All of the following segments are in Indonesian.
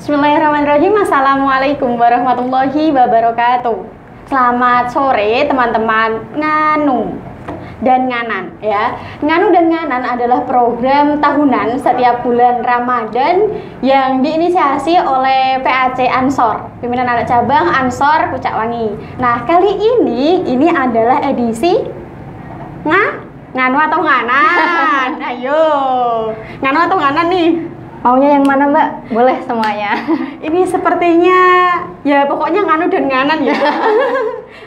Bismillahirrahmanirrahim. Assalamualaikum warahmatullahi wabarakatuh. Selamat sore teman-teman Nganu dan Nganan ya. Nganu dan Nganan adalah program tahunan setiap bulan Ramadan yang diinisiasi oleh PAC Ansor, Pimpinan Anak Cabang Ansor Pucak Wangi. Nah, kali ini adalah edisi Nganu atau Nganan. Ayo, Nganu atau Nganan nih? Maunya yang mana Mbak? Boleh semuanya. Ini sepertinya ya pokoknya Nganu dan Nganan ya.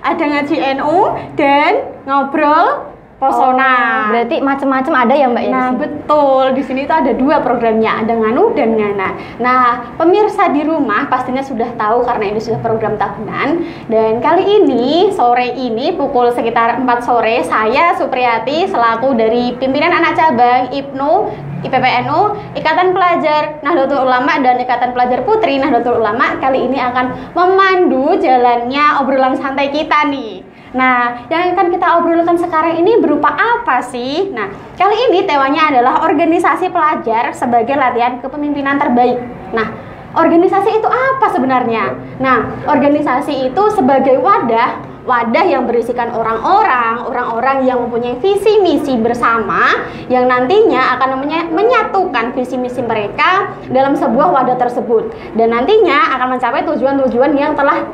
Ada ngaji NU dan ngobrol Pesona. Berarti macam-macam ada ya Mbak ya? Nah betul, di sini tuh ada dua programnya, ada Nganu dan Ngana. Nah pemirsa di rumah pastinya sudah tahu karena ini sudah program tahunan. Dan kali ini sore ini pukul sekitar 4 sore saya Supriyati selaku dari pimpinan anak cabang IPPNU, Ikatan Pelajar Nahdlatul Ulama dan Ikatan Pelajar Putri Nahdlatul Ulama kali ini akan memandu jalannya obrolan santai kita nih. Nah, yang akan kita obrolkan sekarang ini berupa apa sih? Nah, kali ini temanya adalah organisasi pelajar sebagai latihan kepemimpinan terbaik. Nah, organisasi itu apa sebenarnya? Nah, organisasi itu sebagai wadah yang berisikan orang-orang yang mempunyai visi misi bersama yang nantinya akan menyatukan visi misi mereka dalam sebuah wadah tersebut dan nantinya akan mencapai tujuan-tujuan yang telah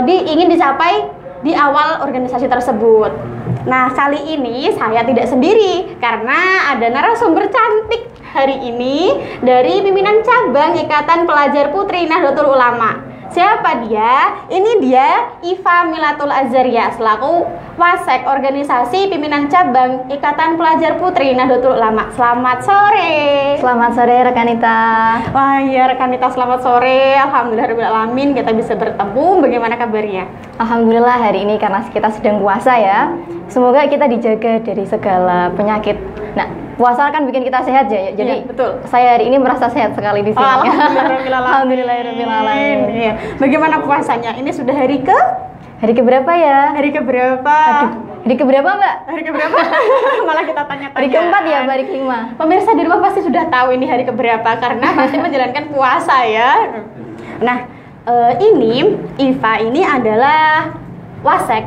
ingin dicapai di awal organisasi tersebut. Nah, kali ini saya tidak sendiri karena ada narasumber cantik hari ini dari pimpinan cabang Ikatan Pelajar Putri Nahdlatul Ulama. Siapa dia? Ini dia Iva Milatul Azaria selaku Wasek organisasi pimpinan cabang Ikatan Pelajar Putri Nahdlatul Ulama. Selamat sore. Selamat sore Rekanita. Wah iya Rekanita, selamat sore. Alhamdulillahirrahmanirrahim kita bisa bertemu. Bagaimana kabarnya? Alhamdulillah hari ini karena kita sedang puasa ya. Semoga kita dijaga dari segala penyakit. Nah, puasa kan bikin kita sehat ya. Jadi ya, betul. Saya hari ini merasa sehat sekali di sini. Alhamdulillahirrahmanirrahim. Iya. Bagaimana puasanya? Ini sudah hari keberapa ya? Hari keberapa? Aduh, hari keberapa Mbak? Hari keberapa? Malah kita tanya-tanya. Hari keempat ya, hari kelima. Pemirsa di rumah pasti sudah tahu ini hari keberapa karena masih menjalankan puasa ya. Nah, ini Iva ini adalah Wasek,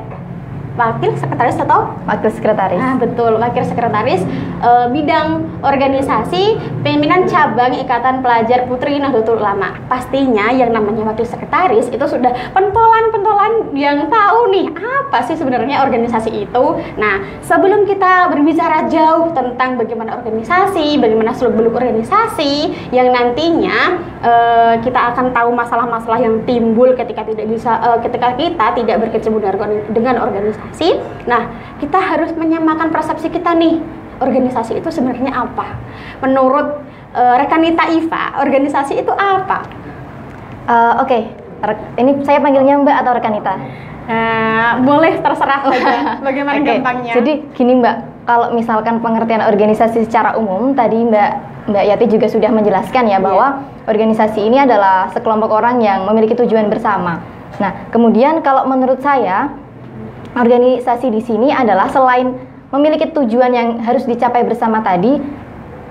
wakil sekretaris atau? Wakil sekretaris. Nah betul, wakil sekretaris bidang organisasi pimpinan cabang Ikatan Pelajar Putri Nahdlatul Ulama. Pastinya yang namanya wakil sekretaris itu sudah pentolan-pentolan yang tahu nih apa sih sebenarnya organisasi itu. Nah sebelum kita berbicara jauh tentang bagaimana organisasi, bagaimana seluk-beluk organisasi yang nantinya kita akan tahu masalah-masalah yang timbul ketika kita tidak berkecimpung dengan organisasi. Nah, kita harus menyamakan persepsi kita nih. Organisasi itu sebenarnya apa? Menurut Rekanita Iva, organisasi itu apa? Oke. Ini saya panggilnya Mbak atau Rekanita? Boleh terserah saja. Bagaimana gampangnya? Jadi gini Mbak, kalau misalkan pengertian organisasi secara umum tadi Mbak Yati juga sudah menjelaskan ya bahwa organisasi ini adalah sekelompok orang yang memiliki tujuan bersama. Nah, kemudian kalau menurut saya organisasi di sini adalah selain memiliki tujuan yang harus dicapai bersama tadi,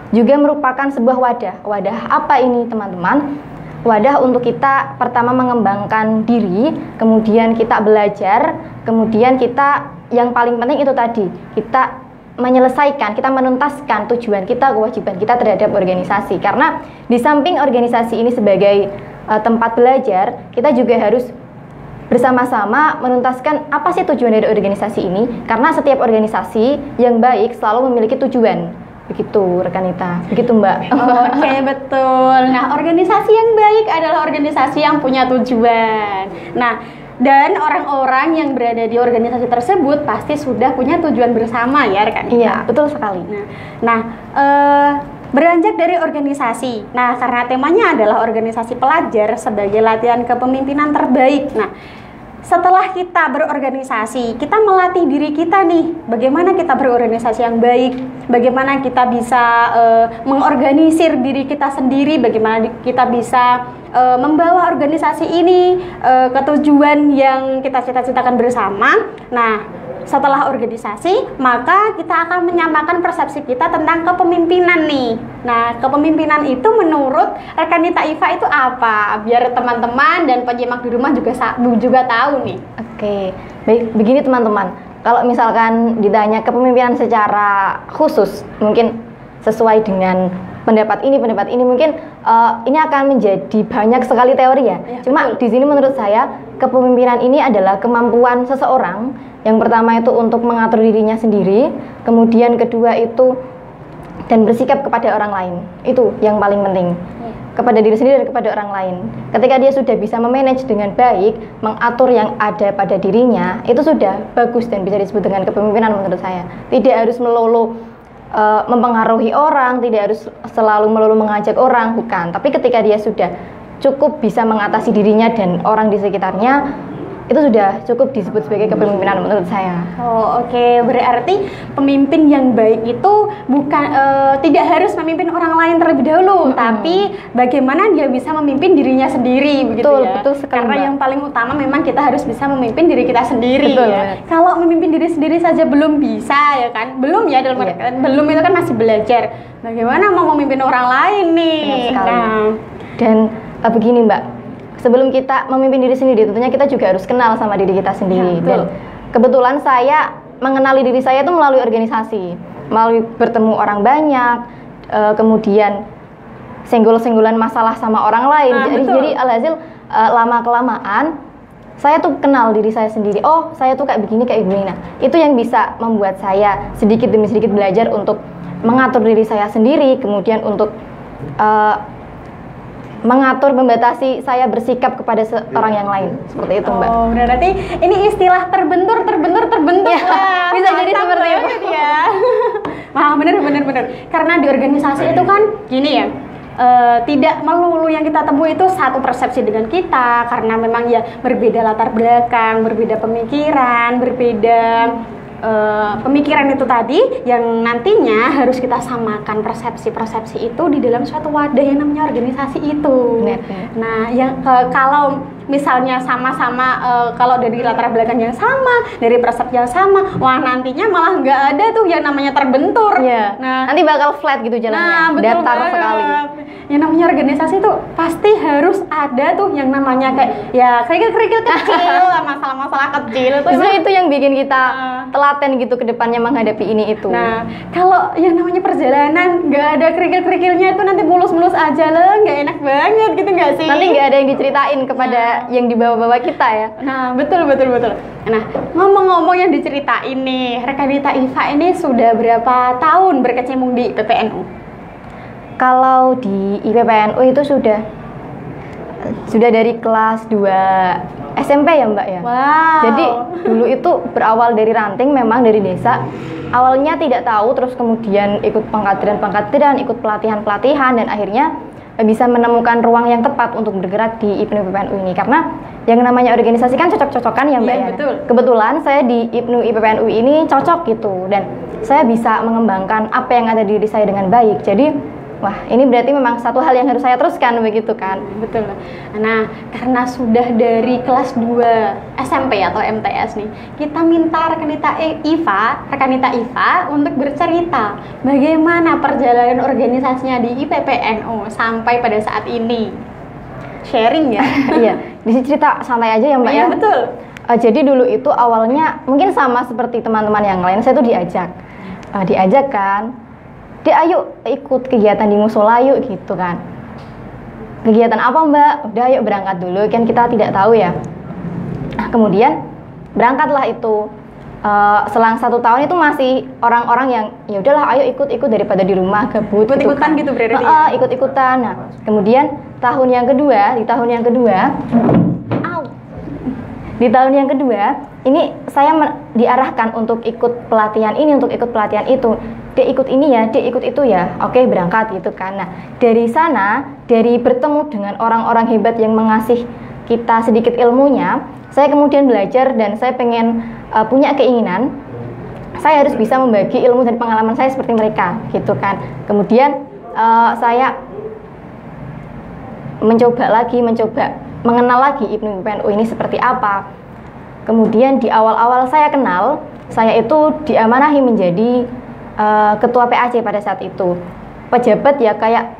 juga merupakan sebuah wadah. Wadah apa ini teman-teman? Wadah untuk kita pertama mengembangkan diri, kemudian kita belajar, kemudian kita yang paling penting itu tadi, kita menyelesaikan, kita menuntaskan tujuan kita, kewajiban kita terhadap organisasi. Karena di samping organisasi ini sebagai tempat belajar, kita juga harus bersama-sama menuntaskan apa sih tujuan dari organisasi ini, karena setiap organisasi yang baik selalu memiliki tujuan. Begitu Rekanita, begitu Mbak. Oke, betul. Nah, organisasi yang baik adalah organisasi yang punya tujuan. Nah, dan orang-orang yang berada di organisasi tersebut pasti sudah punya tujuan bersama ya Rekanita. Iya, betul sekali. Beranjak dari organisasi. Nah, karena temanya adalah organisasi pelajar sebagai latihan kepemimpinan terbaik. Nah, setelah kita berorganisasi, kita melatih diri kita nih, bagaimana kita berorganisasi yang baik, bagaimana kita bisa mengorganisir diri kita sendiri, bagaimana kita bisa membawa organisasi ini ke tujuan yang kita cita-citakan bersama. Nah, setelah organisasi, maka kita akan menyamakan persepsi kita tentang kepemimpinan nih. Nah, kepemimpinan itu menurut Rekanita IVA itu apa? Biar teman-teman dan penyimak di rumah juga tahu nih. Oke, baik, begini teman-teman. Kalau misalkan ditanya kepemimpinan secara khusus, mungkin sesuai dengan pendapat ini mungkin ini akan menjadi banyak sekali teori ya. Cuma di sini menurut saya kepemimpinan ini adalah kemampuan seseorang yang pertama itu untuk mengatur dirinya sendiri, kemudian kedua itu dan bersikap kepada orang lain. Itu yang paling penting. Kepada diri sendiri dan kepada orang lain. Ketika dia sudah bisa memanage dengan baik, mengatur yang ada pada dirinya, itu sudah bagus dan bisa disebut dengan kepemimpinan menurut saya. Tidak harus melulu mempengaruhi orang, tidak harus selalu melulu mengajak orang, bukan. Tapi ketika dia sudah cukup bisa mengatasi dirinya dan orang di sekitarnya, itu sudah cukup disebut sebagai kepemimpinan menurut saya. Oh, oke. Berarti pemimpin yang baik itu bukan tidak harus memimpin orang lain terlebih dahulu, tapi bagaimana dia bisa memimpin dirinya sendiri, begitu ya. Betul sekali. Karena yang paling utama memang kita harus bisa memimpin diri kita sendiri. Betul, ya. Kalau memimpin diri sendiri saja belum bisa ya kan? Belum ya dalam belum itu kan masih belajar. Bagaimana mau memimpin orang lain nih? Nah, dan begini Mbak. Sebelum kita memimpin diri sendiri, tentunya kita juga harus kenal sama diri kita sendiri. Dan kebetulan saya mengenali diri saya itu melalui organisasi, melalui bertemu orang banyak, kemudian senggol-senggolan masalah sama orang lain. Jadi alhasil lama kelamaan saya tuh kenal diri saya sendiri. Oh, saya tuh kayak begini. Nah, itu yang bisa membuat saya sedikit demi sedikit belajar untuk mengatur diri saya sendiri, kemudian untuk mengatur, membatasi saya bersikap kepada orang yang lain, seperti itu Mbak. Oh, berarti ini istilah terbentur ya, bisa jadi seperti itu ya. Wah, bener. Karena di organisasi itu kan gini ya, tidak melulu yang kita temui itu satu persepsi dengan kita, karena memang ya berbeda latar belakang, berbeda pemikiran, berbeda pemikiran itu tadi yang nantinya harus kita samakan persepsi itu di dalam suatu wadah yang namanya organisasi itu. Nah, yang kalau misalnya sama-sama kalau dari latar belakang yang sama, dari persepsi yang sama, wah nantinya malah nggak ada tuh yang namanya terbentur. Nah, nanti bakal flat gitu jalannya, datar sekali. Yang namanya organisasi tuh pasti harus ada tuh yang namanya kayak ya kerikil-kerikil kecil, masalah-masalah kecil tuh. Justru itu yang bikin kita telaten gitu ke depannya menghadapi ini itu. Nah, kalau yang namanya perjalanan nggak ada kerikil-kerikilnya itu nanti mulus-mulus aja loh, nggak enak banget gitu nggak sih? Nanti nggak ada yang diceritain kepada yang dibawa-bawa kita ya. Nah, betul. Nah, ngomong-ngomong yang diceritain nih, Rekanita IVA ini sudah berapa tahun berkecimpung di PPNU? Kalau di IPPNU itu sudah dari kelas 2 SMP ya Mbak ya. Wow. Jadi dulu itu berawal dari ranting, memang dari desa. Awalnya tidak tahu, terus kemudian ikut pengkaderan, ikut pelatihan, dan akhirnya bisa menemukan ruang yang tepat untuk bergerak di IPNU IPPNU ini. Karena yang namanya organisasi kan cocok-cocokan ya Mbak ya. Betul. Kebetulan saya di IPNU IPPNU ini cocok gitu, dan saya bisa mengembangkan apa yang ada di diri saya dengan baik. Jadi wah, ini berarti memang satu hal yang harus saya teruskan, begitu kan? Betul. Nah, karena sudah dari kelas 2 SMP atau MTS nih, kita minta Rekanita IVA untuk bercerita bagaimana perjalanan organisasinya di IPPNU sampai pada saat ini. Sharing ya? Iya, di cerita santai aja ya Mbak ya? Betul. Jadi dulu itu awalnya mungkin sama seperti teman-teman yang lain, saya tuh diajak kan, ayo ikut kegiatan di musola yuk gitu kan. Kegiatan apa Mbak? Udah ayo berangkat dulu, kan kita tidak tahu ya. Nah, kemudian berangkatlah itu. Selang 1 tahun itu masih orang-orang yang ya udahlah ayo ikut daripada di rumah gabut. Ikut-ikutan gitu berarti. Ikut-ikutan. Nah, kemudian di tahun yang kedua ini saya diarahkan untuk ikut pelatihan ini, untuk ikut pelatihan itu. Dia ikut ini ya, dia ikut itu ya. Oke, berangkat gitu kan. Nah, dari sana, dari bertemu dengan orang-orang hebat yang mengasih kita sedikit ilmunya, saya kemudian belajar dan saya pengen punya keinginan saya harus bisa membagi ilmu dan pengalaman saya seperti mereka gitu kan. Kemudian saya mencoba mengenal lagi IPNU IPPNU ini seperti apa. Kemudian di awal-awal saya kenal, saya itu diamanahi menjadi ketua PAC pada saat itu. Pejabat ya kayak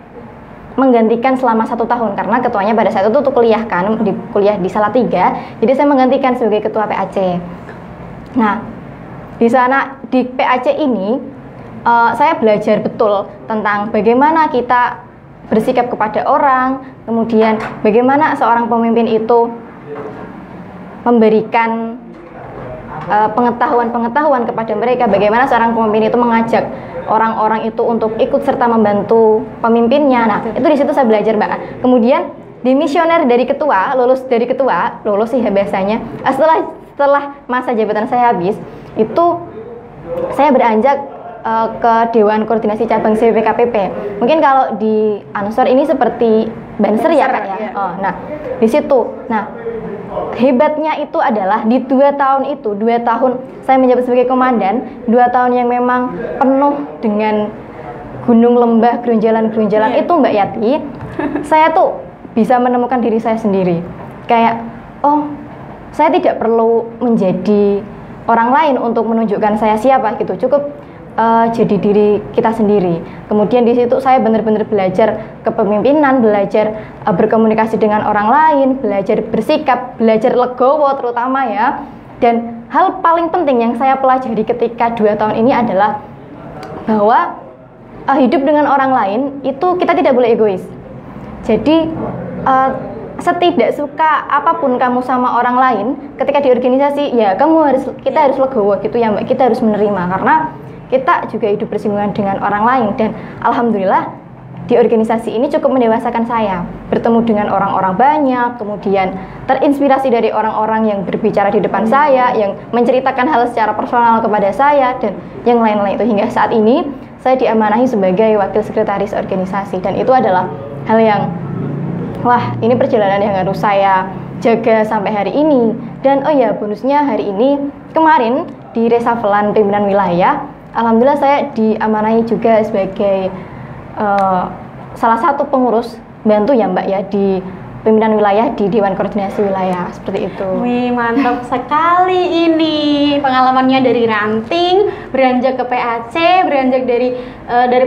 menggantikan selama 1 tahun karena ketuanya pada saat itu tuh kuliah kan, kuliah di Salatiga, jadi saya menggantikan sebagai ketua PAC. Nah, di sana di PAC ini saya belajar betul tentang bagaimana kita bersikap kepada orang, kemudian bagaimana seorang pemimpin itu memberikan pengetahuan-pengetahuan kepada mereka, bagaimana seorang pemimpin itu mengajak orang-orang itu untuk ikut serta membantu pemimpinnya. Nah, itu di situ saya belajar, Mbak. Kemudian di misioner dari ketua, lulus sih ya biasanya. Setelah masa jabatan saya habis, itu saya beranjak ke Dewan Koordinasi Cabang CPKPP. Mungkin kalau di Ansor ini seperti Banser ya Kak ya. Oh, nah, di situ. Nah, hebatnya itu adalah di 2 tahun itu, 2 tahun saya menjabat sebagai komandan, 2 tahun yang memang penuh dengan gunung lembah, gerunjalan-gerunjalan itu Mbak Yati, saya tuh bisa menemukan diri saya sendiri. Kayak, oh, saya tidak perlu menjadi orang lain untuk menunjukkan saya siapa gitu, cukup jadi diri kita sendiri. Kemudian di situ saya benar-benar belajar kepemimpinan, belajar berkomunikasi dengan orang lain, belajar bersikap, belajar legowo terutama ya. Dan hal paling penting yang saya pelajari ketika 2 tahun ini adalah bahwa hidup dengan orang lain itu kita tidak boleh egois. Jadi setidak suka apapun kamu sama orang lain, ketika di organisasi ya kita harus legowo gitu ya Mbak, kita harus menerima karena kita juga hidup bersinggungan dengan orang lain. Dan alhamdulillah di organisasi ini cukup mendewasakan saya, bertemu dengan orang-orang banyak, kemudian terinspirasi dari orang-orang yang berbicara di depan saya, yang menceritakan hal secara personal kepada saya, dan yang lain-lain itu. Hingga saat ini saya diamanahi sebagai wakil sekretaris organisasi, dan itu adalah hal yang wah, ini perjalanan yang harus saya jaga sampai hari ini. Dan oh ya, bonusnya hari ini kemarin di reshufflean pimpinan wilayah, alhamdulillah saya diamanahi juga sebagai salah satu pengurus bantu ya Mbak ya di pimpinan wilayah di Dewan Koordinasi Wilayah, seperti itu. Wih, mantap sekali ini pengalamannya dari ranting beranjak ke PAC, beranjak dari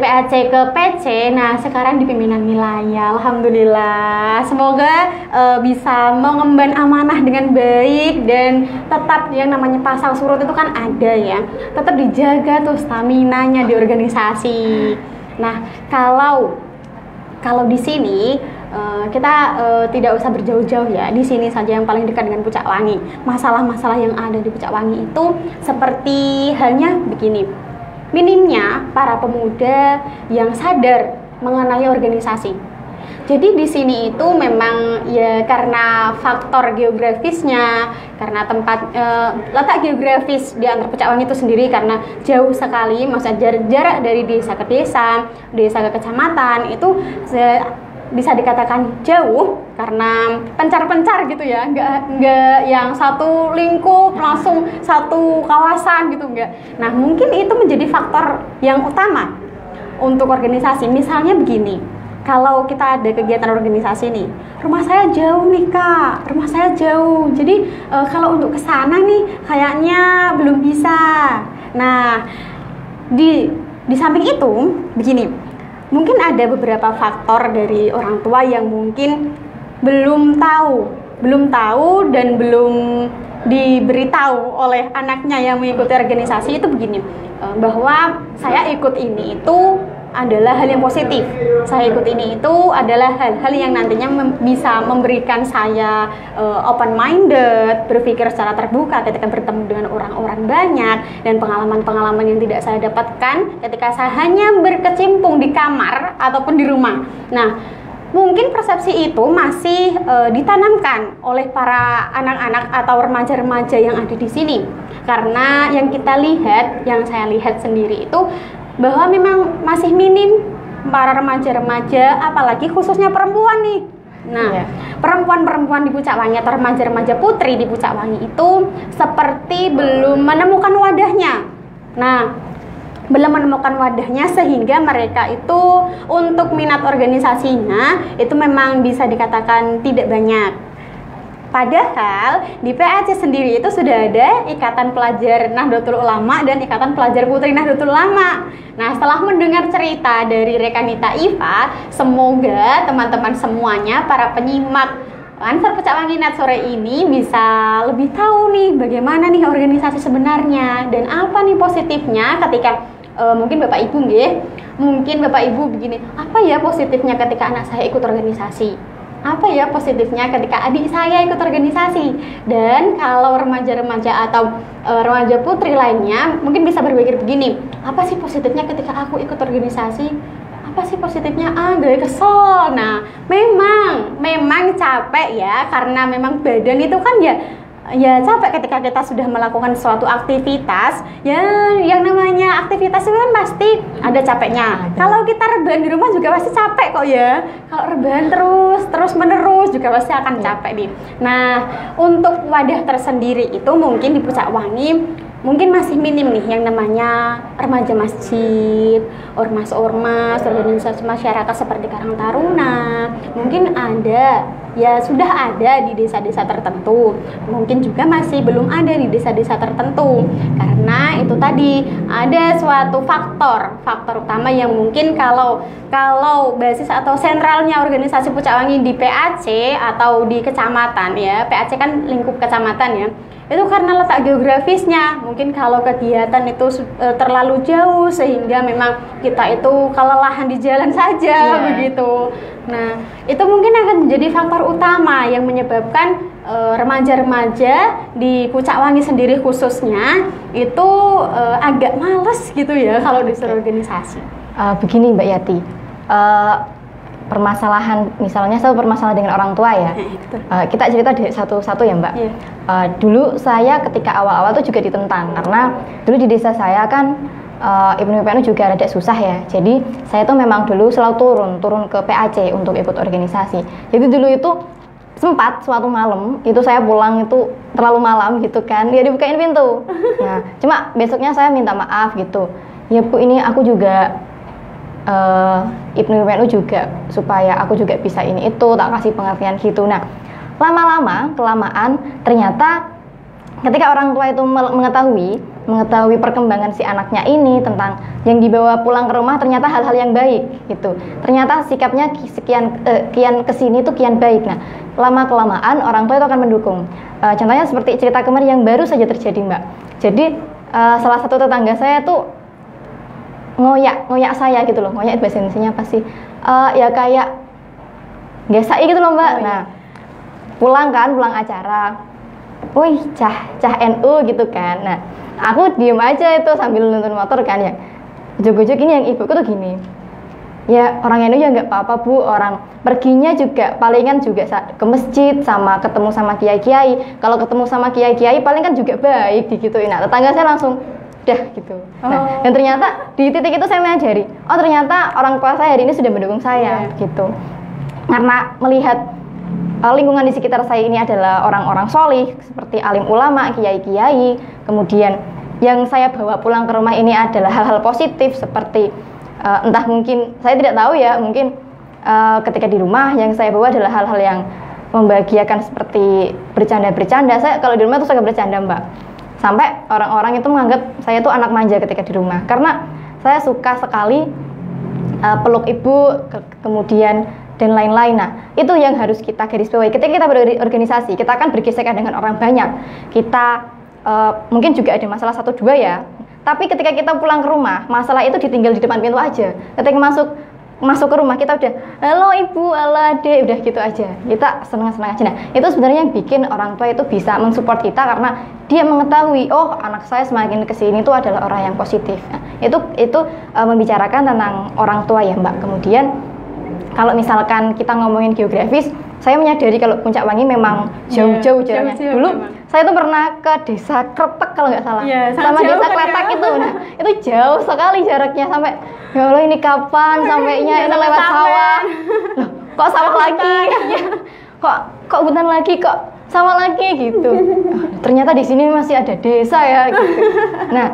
PAC ke PC. Nah, sekarang di pimpinan wilayah. Alhamdulillah. Semoga bisa mengemban amanah dengan baik dan tetap yang namanya pasang surut itu kan ada ya. Tetap dijaga tuh stamina-nya di organisasi. Nah, kalau di sini kita tidak usah berjauh-jauh ya. Di sini saja yang paling dekat dengan Pucak Wangi. Masalah-masalah yang ada di Pucak Wangi itu seperti halnya begini. Minimnya para pemuda yang sadar mengenai organisasi. Jadi di sini itu memang ya karena faktor geografisnya, karena tempat letak geografis di antara Pucak Wangi itu sendiri karena jauh sekali, maksudnya jarak dari desa ke desa, desa ke kecamatan itu bisa dikatakan jauh karena pencar-pencar gitu ya, nggak yang satu lingkup langsung satu kawasan gitu, nggak. Nah, mungkin itu menjadi faktor yang utama untuk organisasi. Misalnya begini, kalau kita ada kegiatan organisasi nih, rumah saya jauh nih Kak, rumah saya jauh, jadi kalau untuk kesana nih kayaknya belum bisa. Nah, di samping itu begini, mungkin ada beberapa faktor dari orang tua yang mungkin belum tahu dan belum diberitahu oleh anaknya yang mengikuti organisasi itu begini, bahwa saya ikut ini itu adalah hal yang positif. Saya ikut ini itu adalah hal-hal yang nantinya bisa memberikan saya open minded, berpikir secara terbuka ketika bertemu dengan orang-orang banyak, dan pengalaman-pengalaman yang tidak saya dapatkan ketika saya hanya berkecimpung di kamar ataupun di rumah. Nah, mungkin persepsi itu masih ditanamkan oleh para anak-anak atau remaja-remaja yang ada di sini. Karena yang kita lihat, yang saya lihat sendiri itu bahwa memang masih minim para remaja-remaja, apalagi khususnya perempuan nih. Nah, perempuan-perempuan di Pucak Wangi atau remaja-remaja putri di Pucak Wangi itu seperti belum menemukan wadahnya. Nah, belum menemukan wadahnya sehingga mereka itu untuk minat organisasinya itu memang bisa dikatakan tidak banyak. Padahal di PAC sendiri itu sudah ada Ikatan Pelajar Nahdlatul Ulama dan Ikatan Pelajar Putri Nahdlatul Ulama. Nah, setelah mendengar cerita dari Rekanita Iva, semoga teman-teman semuanya, para penyimak Ansor Pucak Wangi Net sore ini bisa lebih tahu nih bagaimana nih organisasi sebenarnya dan apa nih positifnya ketika mungkin Bapak Ibu mungkin Bapak Ibu begini, apa ya positifnya ketika anak saya ikut organisasi? Apa ya positifnya ketika adik saya ikut organisasi? Dan kalau remaja-remaja atau remaja putri lainnya mungkin bisa berpikir begini, apa sih positifnya ketika aku ikut organisasi? Apa sih positifnya? Gak kesel. Nah, memang capek ya, karena memang badan itu kan ya capek ketika kita sudah melakukan suatu aktivitas. Ya, yang namanya aktivitas itu kan pasti ada capeknya. Kalau kita rebahan di rumah juga pasti capek kok ya. Kalau rebahan terus menerus juga pasti akan capek nih. Nah, untuk wadah tersendiri itu mungkin di Pucak Wangi mungkin masih minim nih yang namanya remaja masjid, ormas-ormas, organisasi masyarakat seperti Karang Taruna. Mungkin ada, ya sudah ada di desa-desa tertentu. Mungkin juga masih belum ada di desa-desa tertentu. Karena itu tadi ada suatu faktor utama yang mungkin kalau basis atau sentralnya organisasi Pucak Wangi di PAC atau di kecamatan ya. PAC kan lingkup kecamatan ya. Itu karena letak geografisnya. Mungkin kalau kegiatan itu terlalu jauh sehingga memang kita itu kelelahan di jalan saja begitu. Nah, itu mungkin akan menjadi faktor utama yang menyebabkan remaja-remaja di Pucak Wangi sendiri khususnya itu agak males gitu ya kalau disuruh organisasi. Begini Mbak Yati, permasalahan misalnya permasalahan dengan orang tua ya, kita cerita satu-satu ya Mbak. Dulu saya ketika awal-awal tuh juga ditentang karena dulu di desa saya kan Ibnu PNU juga rada susah ya, jadi saya tuh memang dulu selalu turun ke PAC untuk ikut organisasi. Jadi dulu itu sempat suatu malam itu saya pulang itu terlalu malam gitu kan, dia dibukain pintu. Nah, cuma besoknya saya minta maaf gitu, ya Bu ini aku juga Ibnu PNU juga supaya aku juga bisa ini itu, tak kasih pengertian gitu. Nah, kelamaan ternyata ketika orang tua itu mengetahui perkembangan si anaknya ini tentang yang dibawa pulang ke rumah ternyata hal-hal yang baik gitu. Ternyata sikapnya kian kesini tuh kian baik. Nah, lama-kelamaan orang tua itu akan mendukung. Contohnya seperti cerita kemarin yang baru saja terjadi Mbak. Jadi salah satu tetangga saya tuh ngoyak saya gitu loh. Ngoyak bahasa Indonesianya apa sih? Ya kayak gesai gitu loh Mbak. Nah, pulang acara, wih cah NU gitu kan. Nah, aku diem aja itu sambil nonton motor kan ya. Ujuk-ujuk ini yang ibuku tuh gini, ya orang NU ya nggak apa-apa Bu, orang perginya juga palingan juga ke masjid sama ketemu sama kiai-kiai. Kalau ketemu sama kiai-kiai paling kan juga baik digituin. Nah, tetangga saya langsung dah gitu. Nah, dan ternyata di titik itu saya menyadari, oh ternyata orang tua saya hari ini sudah mendukung saya gitu. Karena melihat lingkungan di sekitar saya ini adalah orang-orang solih seperti alim ulama, kiai-kiai. Kemudian yang saya bawa pulang ke rumah ini adalah hal-hal positif seperti entah mungkin saya tidak tahu ya, mungkin ketika di rumah yang saya bawa adalah hal-hal yang membahagiakan seperti bercanda-bercanda. Saya kalau di rumah tuh suka bercanda Mbak. Sampai orang-orang itu menganggap saya tuh anak manja ketika di rumah karena saya suka sekali peluk ibu, kemudian dan lain-lain. Nah, itu yang harus kita garis bawahi. Ketika kita berorganisasi, kita akan bergesekan dengan orang banyak. Kita mungkin juga ada masalah 1-2 ya. Tapi ketika kita pulang ke rumah, masalah itu ditinggal di depan pintu aja. Ketika masuk ke rumah kita udah halo ibu, halo adek, udah gitu aja. Kita senang-senang aja. Nah, itu sebenarnya yang bikin orang tua itu bisa mensupport kita karena dia mengetahui, oh anak saya semakin kesini itu adalah orang yang positif. Nah, itu membicarakan tentang orang tua ya Mbak. Kemudian kalau misalkan kita ngomongin geografis, saya menyadari kalau Pucak Wangi memang jauh-jauh jaraknya. Dulu saya tuh pernah ke desa Kretek kalau nggak salah, sama desa Kletak itu. Nah, itu jauh sekali jaraknya sampai ya Allah ini kapan sampainya, ini lewat sawah. Loh, kok sawah lagi? kok hutan lagi, kok sawah lagi gitu. Ternyata di sini masih ada desa ya gitu. Nah,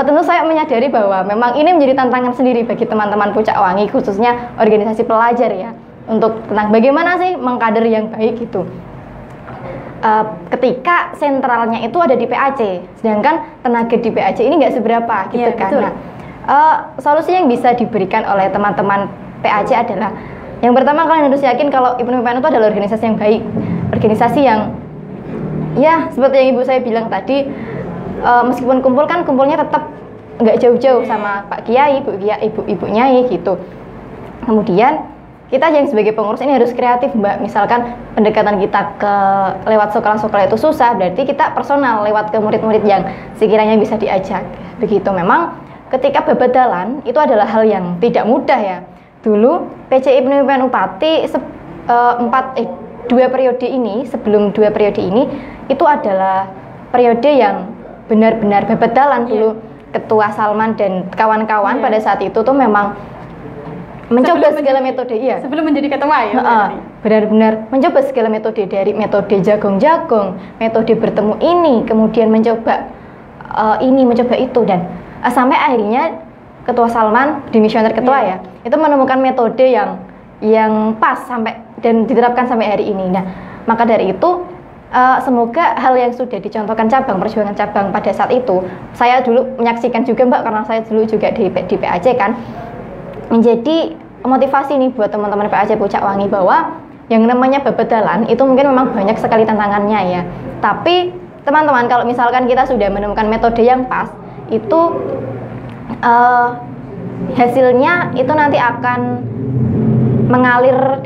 tentu saya menyadari bahwa memang ini menjadi tantangan sendiri bagi teman-teman Pucak Wangi khususnya organisasi pelajar ya, untuk tentang bagaimana sih mengkader yang baik gitu. ketika sentralnya itu ada di PAC, sedangkan tenaga di PAC ini nggak seberapa gitu Iya, kan. betul. Nah, solusi yang bisa diberikan oleh teman-teman PAC adalah yang pertama, kalian harus yakin kalau IPNU PPNU itu adalah organisasi yang baik, organisasi yang ya seperti yang ibu saya bilang tadi, meskipun kumpul kan kumpulnya tetap nggak jauh-jauh sama Pak Kiai, ibu Nyai gitu. Kemudian kita yang sebagai pengurus ini harus kreatif, Mbak. Misalkan pendekatan kita ke lewat sekolah-sekolah itu susah, berarti kita personal lewat ke murid-murid yang sekiranya bisa diajak. Begitu. Memang ketika babadalan itu adalah hal yang tidak mudah ya. Dulu PC IPNU PPNU Pati sebelum 2 periode ini itu adalah periode yang benar-benar babadalan dulu. Ketua Salman dan kawan-kawan pada saat itu tuh memang mencoba segala metode, sebelum menjadi ketua ya. Benar-benar mencoba segala metode, dari metode jagung-jagung, metode bertemu ini, kemudian mencoba ini, mencoba itu, dan sampai akhirnya Ketua Salman, dimisioner ketua ya, itu menemukan metode yang pas sampai dan diterapkan sampai hari ini. Nah, maka dari itu semoga hal yang sudah dicontohkan perjuangan cabang pada saat itu, saya dulu menyaksikan juga, Mbak, karena saya dulu juga di PAC kan, menjadi motivasi nih buat teman-teman PAC Pucak Wangi bahwa yang namanya babadalan itu mungkin memang banyak sekali tantangannya ya. Tapi teman-teman, kalau misalkan kita sudah menemukan metode yang pas, itu hasilnya itu nanti akan mengalir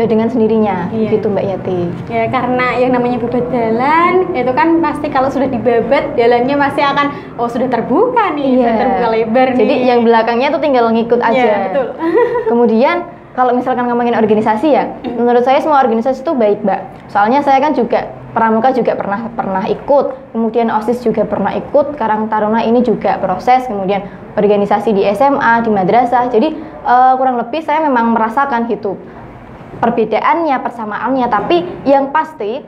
dengan sendirinya, gitu Mbak Yati. Ya, karena yang namanya babadalan itu kan pasti kalau sudah dibabat, jalannya pasti akan sudah terbuka nih, sudah terbuka lebar nih. Jadi yang belakangnya tuh tinggal ngikut aja. Iya, betul. Kemudian kalau misalkan ngomongin organisasi ya, menurut saya semua organisasi itu baik, Mbak. Soalnya saya kan juga Pramuka juga pernah ikut, kemudian OSIS juga pernah ikut, Karang Taruna ini juga proses, kemudian organisasi di SMA, di madrasah. Jadi kurang lebih saya memang merasakan gitu perbedaannya, persamaannya, tapi yang pasti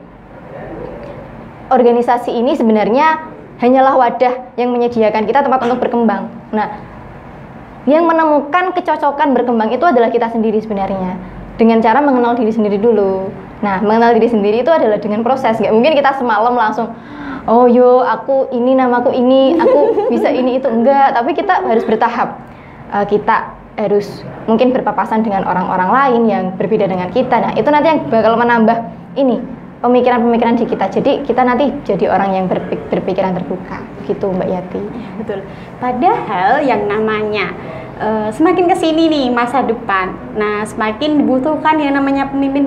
organisasi ini sebenarnya hanyalah wadah yang menyediakan kita tempat untuk berkembang. Nah, yang menemukan kecocokan berkembang itu adalah kita sendiri sebenarnya, dengan cara mengenal diri sendiri dulu. Nah, mengenal diri sendiri itu adalah dengan proses. Nggak mungkin kita semalam langsung, oh yo aku ini, namaku ini, aku bisa ini itu, enggak. Tapi kita harus bertahap. Kita harus mungkin berpapasan dengan orang-orang lain yang berbeda dengan kita. Nah, itu nanti yang bakal menambah ini pemikiran-pemikiran di kita. Jadi kita nanti jadi orang yang berpikiran terbuka, gitu Mbak Yati. Ya, betul. Padahal yang namanya semakin kesini nih masa depan, nah semakin dibutuhkan yang namanya pemimpin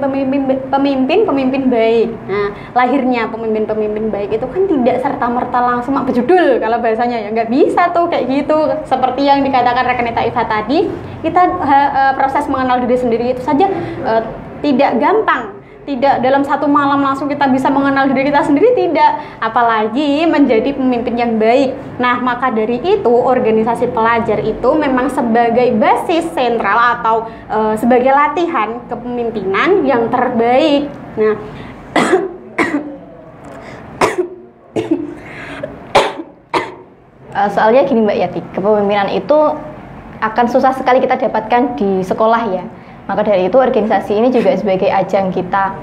baik. Nah, lahirnya pemimpin baik itu kan tidak serta-merta langsung bejudul kalau bahasanya ya, nggak bisa tuh kayak gitu. Seperti yang dikatakan rekan Iva tadi, kita proses mengenal diri sendiri itu saja tidak gampang. Tidak dalam satu malam langsung kita bisa mengenal diri kita sendiri, tidak, apalagi menjadi pemimpin yang baik. Nah, maka dari itu organisasi pelajar itu memang sebagai basis sentral atau sebagai latihan kepemimpinan yang terbaik. Nah, soalnya gini Mbak Yati, kepemimpinan itu akan susah sekali kita dapatkan di sekolah ya. Maka dari itu organisasi ini juga sebagai ajang kita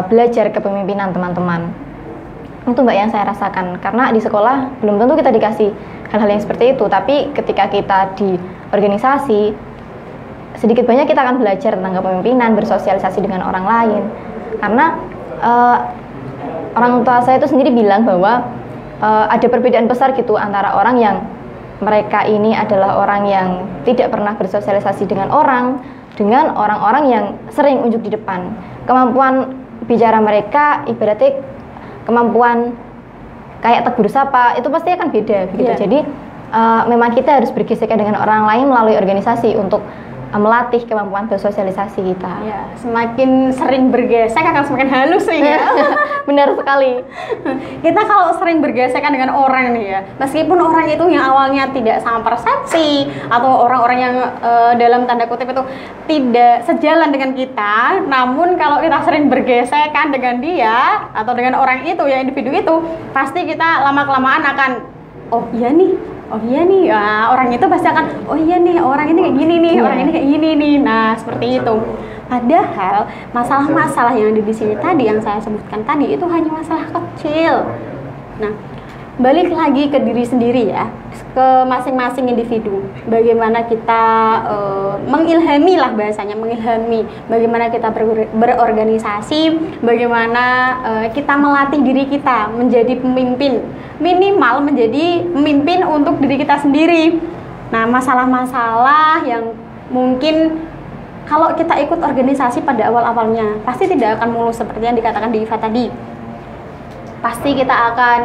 belajar kepemimpinan teman-teman. Itu Mbak yang saya rasakan, karena di sekolah belum tentu kita dikasih hal-hal yang seperti itu, tapi ketika kita di organisasi sedikit banyak kita akan belajar tentang kepemimpinan, bersosialisasi dengan orang lain. Karena orang tua saya itu sendiri bilang bahwa ada perbedaan besar gitu antara orang yang mereka ini adalah orang yang tidak pernah bersosialisasi dengan orang-orang yang sering unjuk di depan. Kemampuan bicara mereka ibaratnya kemampuan kayak tegur sapa itu pasti akan beda gitu. Jadi memang kita harus bergesekan dengan orang lain melalui organisasi untuk melatih kemampuan bersosialisasi kita. Ya, semakin sering bergesek akan semakin halus nih ya. Benar sekali. Kita kalau sering bergesekan dengan orang nih ya, meskipun orang itu yang awalnya tidak sama persepsi atau orang-orang yang dalam tanda kutip itu tidak sejalan dengan kita, namun kalau kita sering bergesekan dengan dia atau dengan orang itu ya, individu itu, pasti kita lama-kelamaan akan, oh iya nih, oh iya nih, ya, orang itu pasti akan, oh iya nih, orang ini kayak gini nih, orang ini kayak gini nih. Nah, seperti itu. Padahal masalah-masalah yang ada di sini tadi, yang saya sebutkan tadi, itu hanya masalah kecil. Nah, balik lagi ke diri sendiri ya, ke masing-masing individu. Bagaimana kita mengilhami lah bahasanya, mengilhami. Bagaimana kita berorganisasi, bagaimana kita melatih diri kita menjadi pemimpin. Minimal menjadi pemimpin untuk diri kita sendiri. Nah, masalah-masalah yang mungkin kalau kita ikut organisasi pada awal-awalnya pasti tidak akan mulus seperti yang dikatakan di Iva tadi. Pasti kita akan,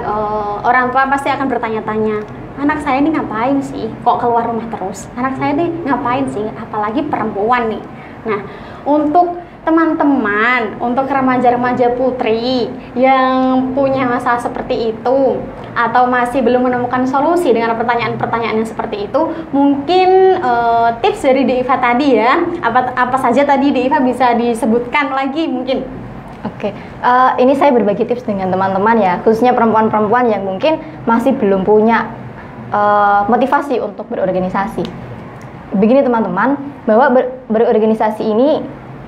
orang tua pasti akan bertanya-tanya, anak saya ini ngapain sih kok keluar rumah terus, anak saya ini ngapain sih, apalagi perempuan nih. Nah, untuk teman-teman, untuk remaja-remaja putri yang punya masalah seperti itu atau masih belum menemukan solusi dengan pertanyaan-pertanyaan yang seperti itu, mungkin tips dari Deiva tadi ya, apa saja tadi Deiva bisa disebutkan lagi mungkin? Oke, ini saya berbagi tips dengan teman-teman ya, khususnya perempuan-perempuan yang mungkin masih belum punya motivasi untuk berorganisasi. Begini teman-teman, bahwa berorganisasi ini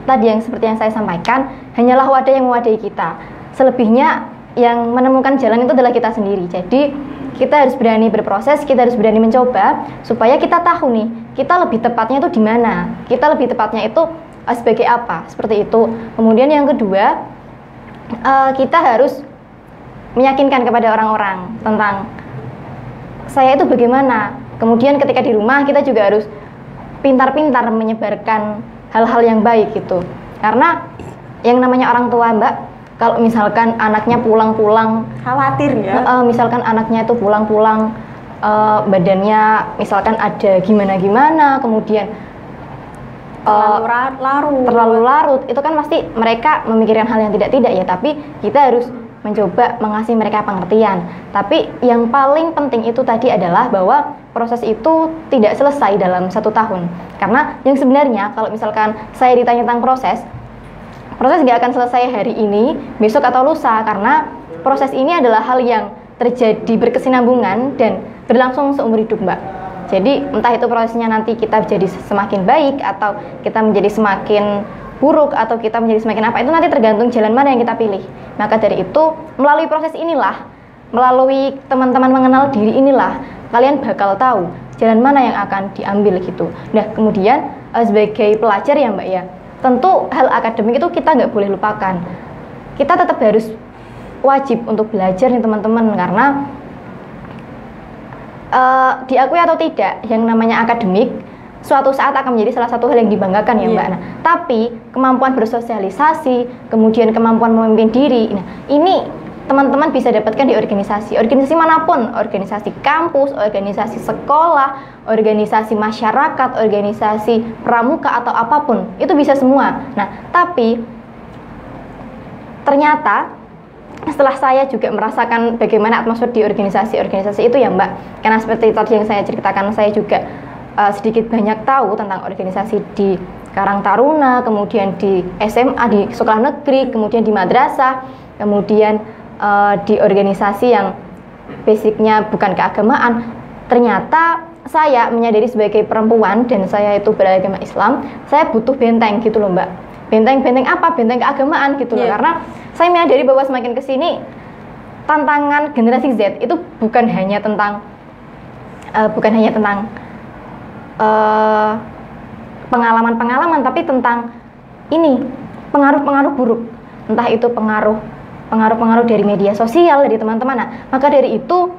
tadi yang seperti yang saya sampaikan, hanyalah wadah yang mewadahi kita. Selebihnya yang menemukan jalan itu adalah kita sendiri. Jadi kita harus berani berproses, kita harus berani mencoba supaya kita tahu nih, kita lebih tepatnya itu di mana, kita lebih tepatnya itu sebagai apa, seperti itu. Kemudian yang kedua, kita harus meyakinkan kepada orang-orang tentang saya itu bagaimana. Kemudian ketika di rumah kita juga harus pintar-pintar menyebarkan hal-hal yang baik gitu. Karena yang namanya orang tua, Mbak, kalau misalkan anaknya pulang-pulang khawatir ya, misalkan anaknya itu pulang-pulang badannya misalkan ada gimana-gimana, kemudian terlalu larut, itu kan pasti mereka memikirkan hal yang tidak ya. Tapi kita harus mencoba mengasih mereka pengertian. Tapi yang paling penting itu tadi adalah bahwa proses itu tidak selesai dalam 1 tahun. Karena yang sebenarnya kalau misalkan saya ditanya tentang proses nggak akan selesai hari ini, besok atau lusa. Karena proses ini adalah hal yang terjadi berkesinambungan dan berlangsung seumur hidup, Mbak. Jadi entah itu prosesnya nanti kita jadi semakin baik atau kita menjadi semakin buruk atau kita menjadi semakin apa, itu nanti tergantung jalan mana yang kita pilih. Maka dari itu, melalui proses inilah, melalui teman-teman mengenal diri inilah, kalian bakal tahu jalan mana yang akan diambil gitu. Nah, kemudian sebagai pelajar ya Mbak ya, tentu hal akademik itu kita nggak boleh lupakan. Kita tetap harus wajib untuk belajar nih teman-teman, karena diakui atau tidak, yang namanya akademik suatu saat akan menjadi salah satu hal yang dibanggakan ya Mbak. Nah, tapi kemampuan bersosialisasi, kemudian kemampuan memimpin diri, nah ini teman-teman bisa dapatkan di organisasi manapun, organisasi kampus, organisasi sekolah, organisasi masyarakat, organisasi pramuka atau apapun, itu bisa semua. Nah, tapi ternyata setelah saya juga merasakan bagaimana atmosfer di organisasi itu ya Mbak, karena seperti tadi yang saya ceritakan, saya juga sedikit banyak tahu tentang organisasi di Karang Taruna, kemudian di SMA, di sekolah negeri, kemudian di madrasah, kemudian di organisasi yang basicnya bukan keagamaan. Ternyata saya menyadari sebagai perempuan dan saya itu beragama Islam, saya butuh benteng gitu loh Mbak. Benteng apa? Benteng keagamaan gitu loh. Karena saya menyadari bahwa semakin kesini tantangan generasi Z itu bukan hanya tentang pengalaman-pengalaman, tapi tentang ini pengaruh-pengaruh buruk, entah itu pengaruh dari media sosial, dari teman-teman. Nah, maka dari itu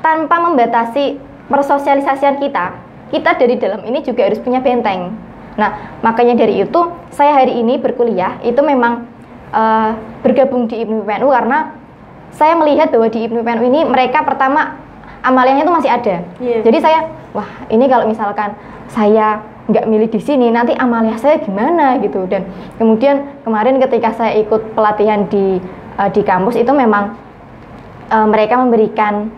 tanpa membatasi persosialisasian kita dari dalam ini juga harus punya benteng. Nah, makanya dari itu saya hari ini berkuliah itu memang bergabung di IPNU PPNU karena saya melihat bahwa di IPNU PPNU ini mereka pertama amaliyahnya itu masih ada. Jadi saya, wah ini kalau misalkan saya nggak milih di sini, nanti amaliyah saya gimana gitu. Dan kemudian kemarin ketika saya ikut pelatihan di kampus itu memang mereka memberikan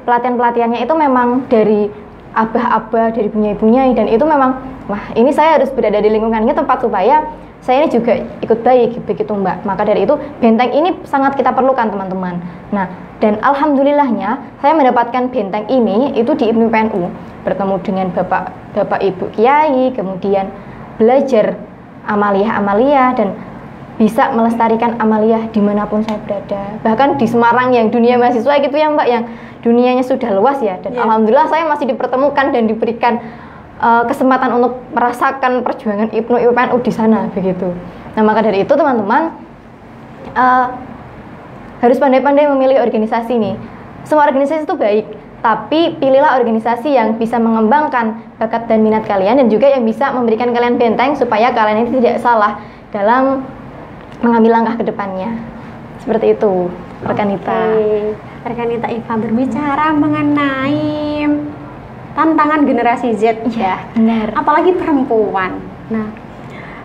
pelatihan-pelatihannya itu memang dari abah-abah, dari bunyai-bunyai, dan itu memang wah ini saya harus berada di lingkungan ini tempat supaya saya ini juga ikut baik begitu Mbak. Maka dari itu benteng ini sangat kita perlukan teman-teman. Nah, dan alhamdulillahnya saya mendapatkan benteng ini itu di IPMI PNU, bertemu dengan Bapak Ibu Kiai, kemudian belajar amaliyah dan bisa melestarikan amaliyah dimanapun saya berada. Bahkan di Semarang yang dunia mahasiswa gitu ya Mbak, yang dunianya sudah luas ya. Dan alhamdulillah saya masih dipertemukan dan diberikan kesempatan untuk merasakan perjuangan IPMI PNU di sana begitu. Nah, maka dari itu teman-teman harus pandai-pandai memilih organisasi nih. Semua organisasi itu baik, tapi pilihlah organisasi yang bisa mengembangkan bakat dan minat kalian dan juga yang bisa memberikan kalian benteng supaya kalian ini tidak salah dalam mengambil langkah ke depannya. Seperti itu, Rekanita. Rekanita Iva berbicara mengenai tantangan generasi Z ya. Benar. Apalagi perempuan. Nah,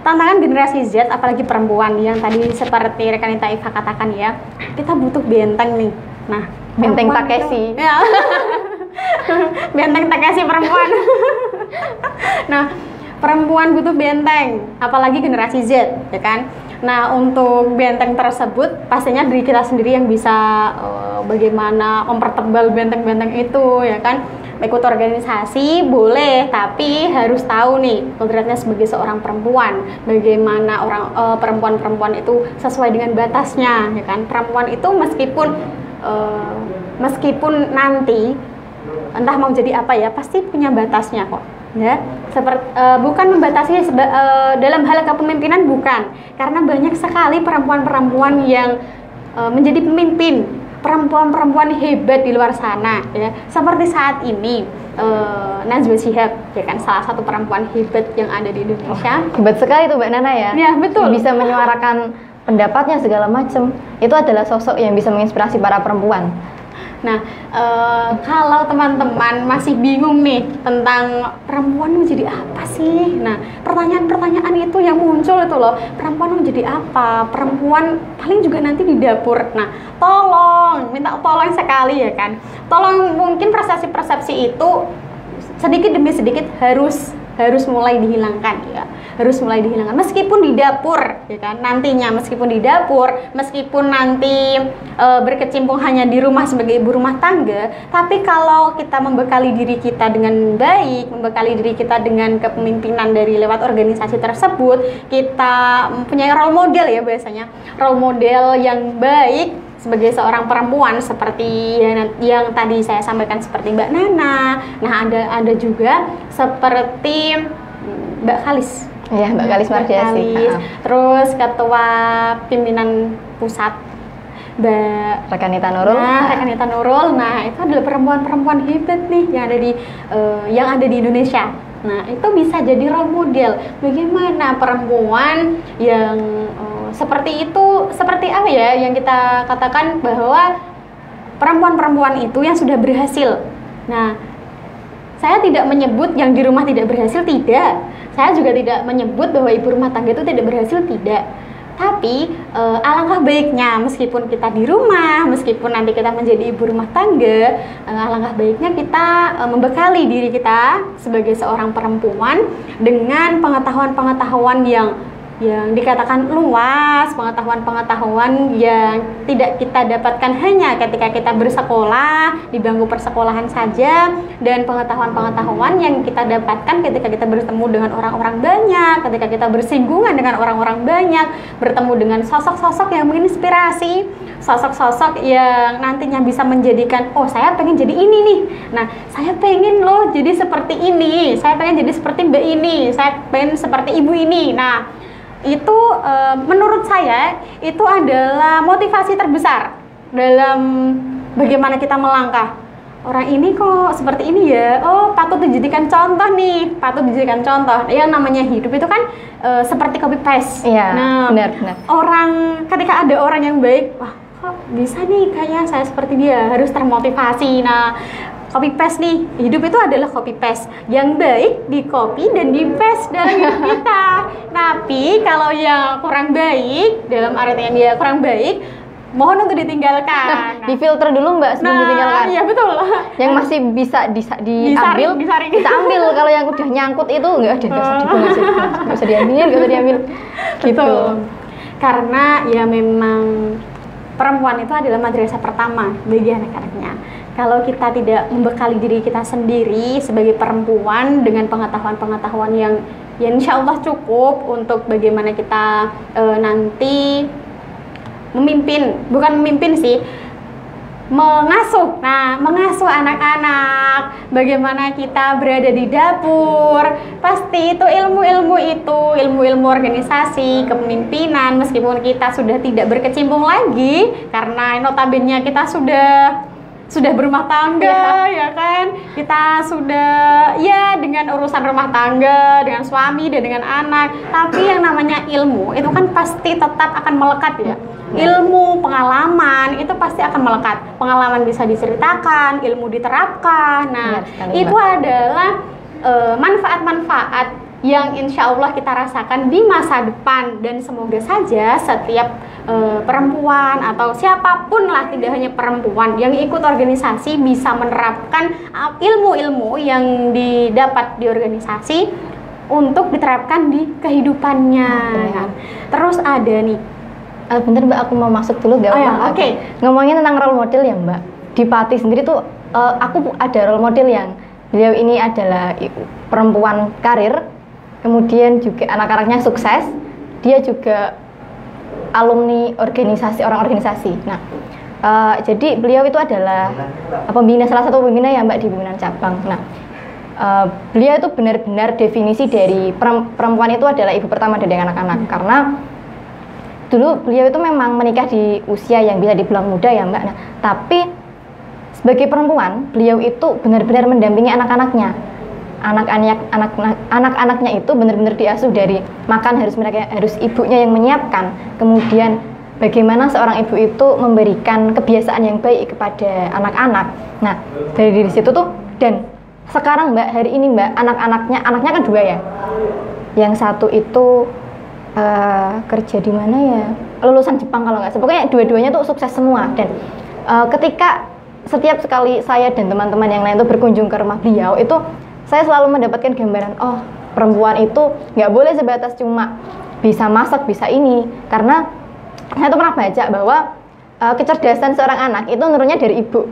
tantangan generasi Z apalagi perempuan yang tadi seperti Rekanita Iva katakan ya, kita butuh benteng nih. Nah, benteng Takeshi. Ya. Benteng Takeshi perempuan. Nah, perempuan butuh benteng, apalagi generasi Z, ya kan? Nah, untuk benteng tersebut pastinya diri kita sendiri yang bisa bagaimana mempertebal benteng-benteng itu, ya kan? Ikut organisasi boleh, tapi harus tahu nih kodratnya sebagai seorang perempuan, bagaimana orang perempuan-perempuan itu sesuai dengan batasnya, ya kan? Perempuan itu meskipun nanti entah mau jadi apa ya, pasti punya batasnya kok. Ya, seperti bukan membatasi dalam hal kepemimpinan, bukan, karena banyak sekali perempuan-perempuan yang menjadi pemimpin, perempuan-perempuan hebat di luar sana ya. Seperti saat ini Najwa Shihab ya kan, salah satu perempuan hebat yang ada di Indonesia. Hebat sekali tuh Mbak Nana ya. Ya, betul. Bisa menyuarakan pendapatnya segala macam. Itu adalah sosok yang bisa menginspirasi para perempuan. Nah, kalau teman-teman masih bingung nih tentang perempuan mau jadi apa sih? Nah, pertanyaan-pertanyaan itu yang muncul itu loh, perempuan mau jadi apa? Perempuan paling juga nanti di dapur. Nah, minta tolong sekali ya kan. Tolong, mungkin persepsi-persepsi itu sedikit demi sedikit harus mulai dihilangkan ya, harus mulai dihilangkan meskipun di dapur ya kan, nantinya meskipun di dapur, meskipun nanti berkecimpung hanya di rumah sebagai ibu rumah tangga, tapi kalau kita membekali diri kita dengan baik, membekali diri kita dengan kepemimpinan dari lewat organisasi tersebut, kita mempunyai role model ya, biasanya role model yang baik sebagai seorang perempuan seperti yang tadi saya sampaikan seperti Mbak Nana. Nah, ada juga seperti Mbak Kalis. Iya, Mbak Kalis Mardiasi. Terus ketua pimpinan pusat Mbak Rekanita Nurul. Nah, Rekanita Nurul. Nah, itu adalah perempuan-perempuan hebat nih yang ada di Indonesia. Nah, itu bisa jadi role model bagaimana perempuan yang seperti itu, seperti apa ya yang kita katakan bahwa perempuan-perempuan itu yang sudah berhasil. Nah, saya tidak menyebut yang di rumah tidak berhasil, tidak. Saya juga tidak menyebut bahwa ibu rumah tangga itu tidak berhasil, tidak. Tapi alangkah baiknya meskipun kita di rumah, meskipun nanti kita menjadi ibu rumah tangga, alangkah baiknya kita membekali diri kita sebagai seorang perempuan dengan pengetahuan-pengetahuan yang dikatakan luas, pengetahuan-pengetahuan yang tidak kita dapatkan hanya ketika kita bersekolah di bangku persekolahan saja, dan pengetahuan-pengetahuan yang kita dapatkan ketika kita bertemu dengan orang-orang banyak, ketika kita bersinggungan dengan orang-orang banyak, bertemu dengan sosok-sosok yang menginspirasi, sosok-sosok yang nantinya bisa menjadikan, oh saya pengen jadi ini nih, nah saya pengen loh jadi seperti ini, saya pengen jadi seperti mbak ini, saya pengen seperti ibu ini. Nah, itu menurut saya itu adalah motivasi terbesar dalam bagaimana kita melangkah. Orang ini kok seperti ini ya, oh patut dijadikan contoh nih, patut dijadikan contoh. Yang namanya hidup itu kan seperti copy paste. Iya, nah, benar. Ketika ada orang yang baik, wah kok bisa nih kayaknya saya seperti dia, harus termotivasi. Nah, copy paste nih, hidup itu adalah copy paste, yang baik di copy dan di paste dalam hidup kita. Tapi kalau yang kurang baik, dalam artian dia kurang baik, mohon untuk ditinggalkan. Di filter dulu Mbak sebelum ditinggalkan. Iya betul. Yang masih bisa diambil, disaring. kita ambil. Kalau yang udah nyangkut itu nggak usah diambil. Gitu. Karena ya memang perempuan itu adalah madrasah pertama bagi anak-anaknya. Kalau kita tidak membekali diri kita sendiri sebagai perempuan dengan pengetahuan-pengetahuan yang ya insya Allah cukup untuk bagaimana kita nanti bukan memimpin sih, mengasuh. Nah, mengasuh anak-anak, bagaimana kita berada di dapur, pasti itu ilmu-ilmu organisasi, kepemimpinan, meskipun kita sudah tidak berkecimpung lagi karena notabene kita sudah berumah tangga, ya kan? Kita sudah ya dengan urusan rumah tangga, dengan suami dan dengan anak. Tapi yang namanya ilmu itu kan pasti tetap akan melekat ya. Ilmu, pengalaman itu pasti akan melekat. Pengalaman bisa diceritakan, ilmu diterapkan. Nah, itu adalah manfaat-manfaat yang insya Allah kita rasakan di masa depan, dan semoga saja setiap perempuan atau siapapun lah, tidak hanya perempuan yang ikut organisasi bisa menerapkan ilmu-ilmu yang didapat di organisasi untuk diterapkan di kehidupannya. Terus ada nih, bentar Mbak, aku mau masuk dulu gak? Oke. Ngomongin tentang role model ya Mbak, di Pati sendiri tuh aku ada role model yang beliau ini adalah perempuan karir, kemudian juga anak-anaknya sukses, dia juga alumni orang organisasi. Nah, jadi beliau itu adalah pembina, salah satu pembina ya Mbak di pimpinan cabang. Nah, beliau itu benar-benar definisi dari perempuan itu adalah ibu pertama dari anak-anak, karena dulu beliau itu memang menikah di usia yang bisa dibilang muda ya Mbak. Nah, tapi sebagai perempuan beliau itu benar-benar mendampingi anak-anaknya. Anak-anaknya itu benar-benar diasuh dari makan harus ibunya yang menyiapkan, kemudian bagaimana seorang ibu itu memberikan kebiasaan yang baik kepada anak-anak. Nah, dari situ tuh, dan sekarang Mbak, hari ini Mbak, anaknya kan dua ya, yang satu itu kerja di mana ya, lulusan Jepang kalau nggak salah, pokoknya dua-duanya tuh sukses semua. Dan ketika setiap sekali saya dan teman-teman yang lain tuh berkunjung ke rumah beliau, itu saya selalu mendapatkan gambaran, oh perempuan itu nggak boleh sebatas cuma bisa masak, bisa ini. Karena saya tuh pernah baca bahwa kecerdasan seorang anak itu nurunnya dari ibu.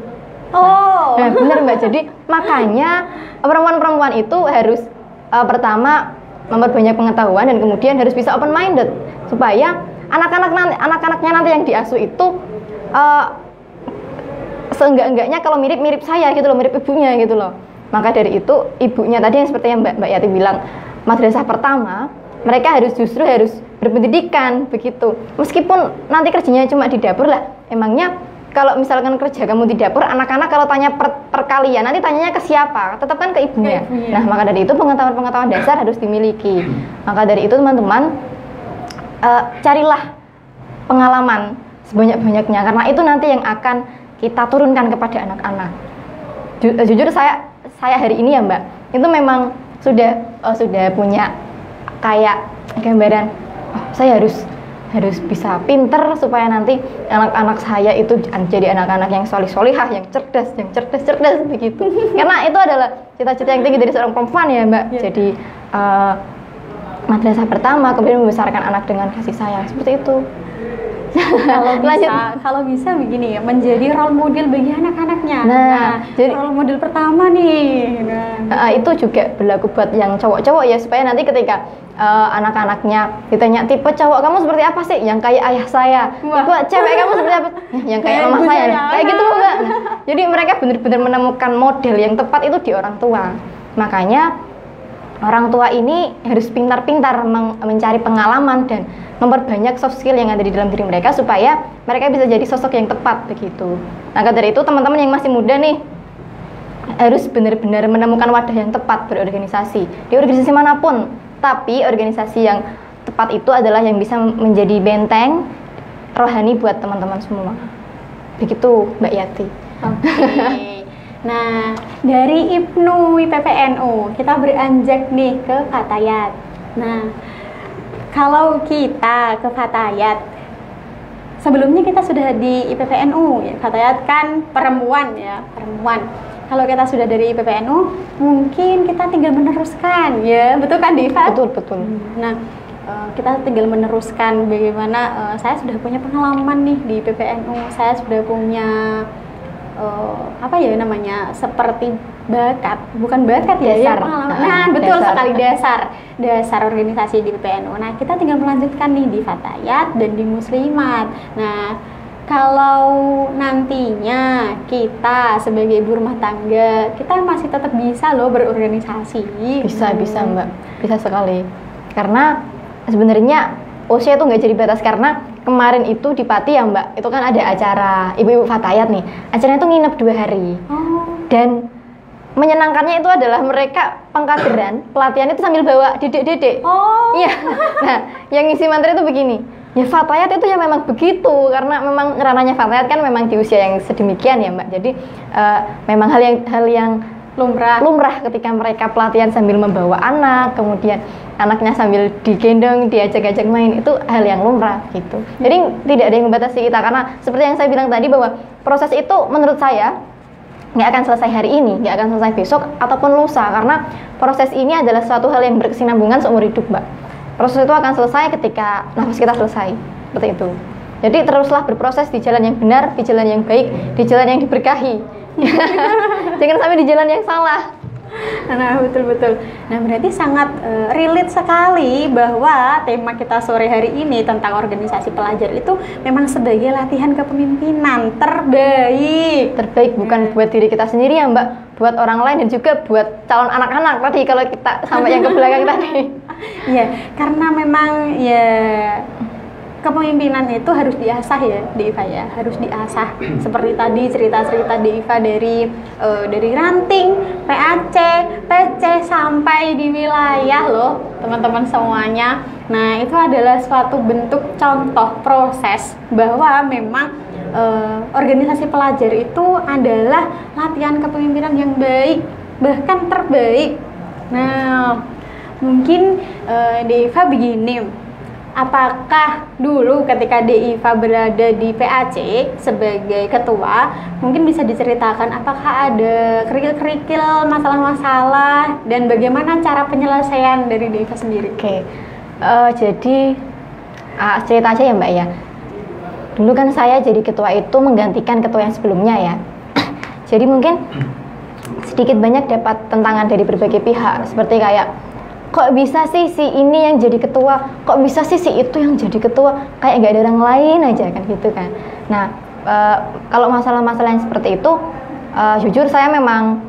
Oh, nah, benar Mbak. Jadi makanya perempuan-perempuan itu harus pertama memperbanyak pengetahuan, dan kemudian harus bisa open minded supaya anak-anaknya nanti yang diasuh itu seenggak-enggaknya kalau mirip-mirip saya gitu loh, mirip ibunya gitu loh. Maka dari itu ibunya tadi yang seperti yang Mbak Yati bilang, madrasah pertama, mereka harus berpendidikan begitu. Meskipun nanti kerjanya cuma di dapur lah, emangnya kalau misalkan kerja kamu di dapur, anak-anak kalau tanya perkalian nanti tanyanya ke siapa? Tetap kan ke ibunya. Nah, maka dari itu pengetahuan dasar harus dimiliki. Maka dari itu teman-teman, carilah pengalaman sebanyak-banyaknya, karena itu nanti yang akan kita turunkan kepada anak-anak. Jujur saya hari ini ya Mbak, itu memang sudah punya kayak gambaran, saya harus bisa pinter supaya nanti anak-anak saya itu jadi anak-anak yang solihah, yang cerdas begitu. Karena itu adalah cita-cita yang tinggi dari seorang perempuan ya Mbak. Jadi madrasah pertama, kemudian membesarkan anak dengan kasih sayang, seperti itu. Kalau bisa begini ya, menjadi role model bagi anak-anaknya. Nah, jadi role model pertama nih. Itu juga berlaku buat yang cowok-cowok ya, supaya nanti ketika anak-anaknya ditanya, tipe cowok kamu seperti apa sih? Yang kayak ayah saya. Tipe cewek kamu seperti apa? Yang kayak mama saya. Kayak gitu Mbak. Nah, jadi mereka benar-benar menemukan model yang tepat itu di orang tua. Makanya orang tua ini harus pintar-pintar mencari pengalaman dan memperbanyak soft skill yang ada di dalam diri mereka supaya mereka bisa jadi sosok yang tepat begitu. Nah, dari itu teman-teman yang masih muda nih harus benar-benar menemukan wadah yang tepat berorganisasi di organisasi manapun. Tapi organisasi yang tepat itu adalah yang bisa menjadi benteng rohani buat teman-teman semua. Begitu Mbak Yati. Oke. Nah, dari IPNU IPPNU kita beranjak nih ke Fatayat. Nah, kalau kita ke Fatayat, sebelumnya kita sudah di IPPNU ya. Fatayat kan perempuan ya, perempuan. Kalau kita sudah dari IPPNU, mungkin kita tinggal meneruskan ya, betul kan Diva? Betul. Nah, kita tinggal meneruskan bagaimana saya sudah punya pengalaman nih di PPNU, saya sudah punya apa ya namanya, seperti bakat, bukan bakat ya, pengalaman. Nah, betul dasar. sekali, dasar organisasi di PPNU. Nah, kita tinggal melanjutkan nih di Fatayat dan di Muslimat. Nah, kalau nantinya kita sebagai ibu rumah tangga, kita masih tetap bisa loh berorganisasi. Bisa Mbak, bisa sekali. Karena sebenarnya usia itu nggak jadi batas, karena kemarin itu di Pati ya Mbak, itu kan ada acara ibu-ibu Fatayat nih. Acaranya itu nginep 2 hari. Dan menyenangkannya itu adalah mereka pengkaderan, pelatihan itu sambil bawa dedek-dedek. Iya. Nah, yang ngisi materi itu begini. Ya Fatayat itu ya memang begitu, karena memang ranahnya Fatayat kan memang di usia yang sedemikian ya Mbak. Jadi memang hal yang lumrah ketika mereka pelatihan sambil membawa anak, kemudian anaknya sambil digendong, diajak-ajak main, itu hal yang lumrah gitu. Jadi tidak ada yang membatasi kita, karena seperti yang saya bilang tadi bahwa proses itu menurut saya nggak akan selesai hari ini, nggak akan selesai besok ataupun lusa, karena proses ini adalah suatu hal yang berkesinambungan seumur hidup Mbak. Proses itu akan selesai ketika nafas kita selesai, seperti itu. Jadi teruslah berproses di jalan yang benar, di jalan yang baik, di jalan yang diberkahi. Jangan sampai di jalan yang salah. Nah, betul-betul. Nah, berarti sangat relate sekali bahwa tema kita sore hari ini tentang organisasi pelajar itu memang sebagai latihan kepemimpinan terbaik Bukan buat diri kita sendiri ya Mbak, buat orang lain dan juga buat calon anak-anak tadi, kalau kita sampai yang ke belakang tadi. Iya, karena memang ya kepemimpinan itu harus diasah ya, Diva ya, harus diasah. Seperti tadi cerita-cerita Diva dari ranting, PAC, PC sampai di wilayah loh, teman-teman semuanya. Nah, itu adalah suatu bentuk contoh proses bahwa memang organisasi pelajar itu adalah latihan kepemimpinan yang baik, bahkan terbaik. Nah, mungkin Diva begini. Apakah dulu ketika Diva berada di PAC sebagai ketua, mungkin bisa diceritakan apakah ada kerikil-kerikil masalah-masalah dan bagaimana cara penyelesaian dari Diva sendiri? Oke, jadi cerita aja ya Mbak ya. Dulu kan saya jadi ketua itu menggantikan ketua yang sebelumnya ya. Jadi mungkin sedikit banyak dapat tentangan dari berbagai pihak, seperti kayak kok bisa sih si ini yang jadi ketua, kok bisa sih si itu yang jadi ketua, kayak nggak ada orang lain aja kan gitu kan. Nah, kalau masalah-masalah yang seperti itu, jujur saya memang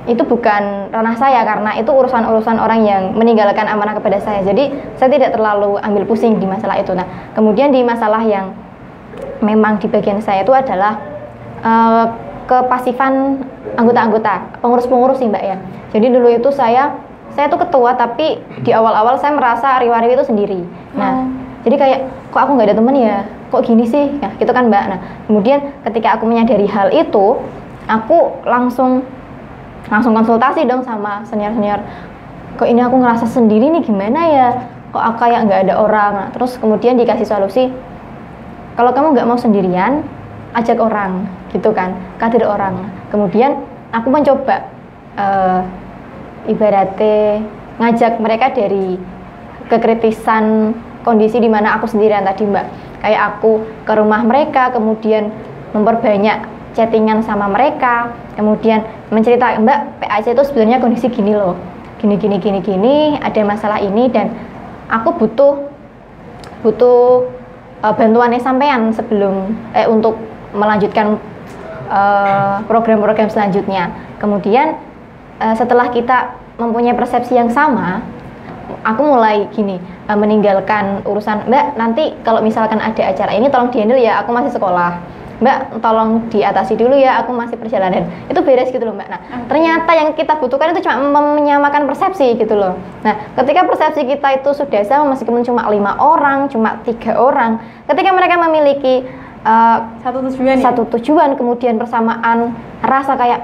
itu bukan ranah saya, karena itu urusan-urusan orang yang meninggalkan amanah kepada saya. Jadi saya tidak terlalu ambil pusing di masalah itu. Nah, kemudian di masalah yang memang di bagian saya itu adalah kepasifan anggota-anggota, pengurus-pengurus sih Mbak ya. Jadi dulu itu saya tuh ketua, tapi di awal-awal saya merasa riwa-riwi itu sendiri. Nah, jadi kayak kok aku nggak ada temen ya, kok gini sih, nah gitu kan Mbak. Nah, kemudian ketika aku menyadari hal itu, aku langsung konsultasi dong sama senior-senior. Kok ini aku ngerasa sendiri nih, gimana ya? Kok aku kayak nggak ada orang. Nah, terus kemudian dikasih solusi, kalau kamu nggak mau sendirian, ajak orang, gitu kan, kader orang. Kemudian aku mencoba ibaratnya ngajak mereka dari kekritisan kondisi di mana aku sendirian tadi Mbak. Kayak aku ke rumah mereka, kemudian memperbanyak chattingan sama mereka, kemudian menceritakan Mbak, PAC itu sebenarnya kondisi gini loh, gini, ada masalah ini, dan aku butuh bantuannya sampean sebelum untuk melanjutkan program-program selanjutnya. Kemudian setelah kita mempunyai persepsi yang sama, aku mulai gini, meninggalkan urusan Mbak, nanti kalau misalkan ada acara ini tolong dihandle ya, aku masih sekolah. Mbak, tolong diatasi dulu ya, aku masih perjalanan. Itu beres gitu loh Mbak. Nah, ternyata yang kita butuhkan itu cuma menyamakan persepsi gitu loh. Nah, ketika persepsi kita itu sudah sama, meskipun cuma 5 orang, cuma 3 orang, ketika mereka memiliki satu tujuan, kemudian persamaan rasa kayak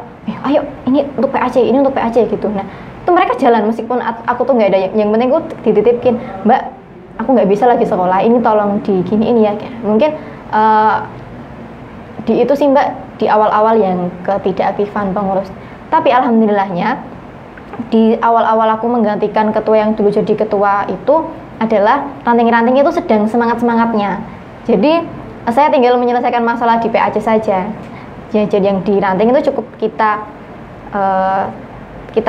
ayo ini untuk PAC, ini untuk PAC gitu. Nah, itu mereka jalan meskipun aku tuh nggak ada, yang penting aku dititipin, Mbak, aku nggak bisa lagi sekolah, ini tolong diginiin ya. Mungkin di itu sih Mbak, di awal-awal yang ketidakaktifan pengurus. Tapi alhamdulillahnya di awal-awal aku menggantikan ketua yang dulu jadi ketua itu, adalah ranting-ranting itu sedang semangat-semangatnya. Jadi saya tinggal menyelesaikan masalah di PAC saja. Jadi yang di ranting itu cukup kita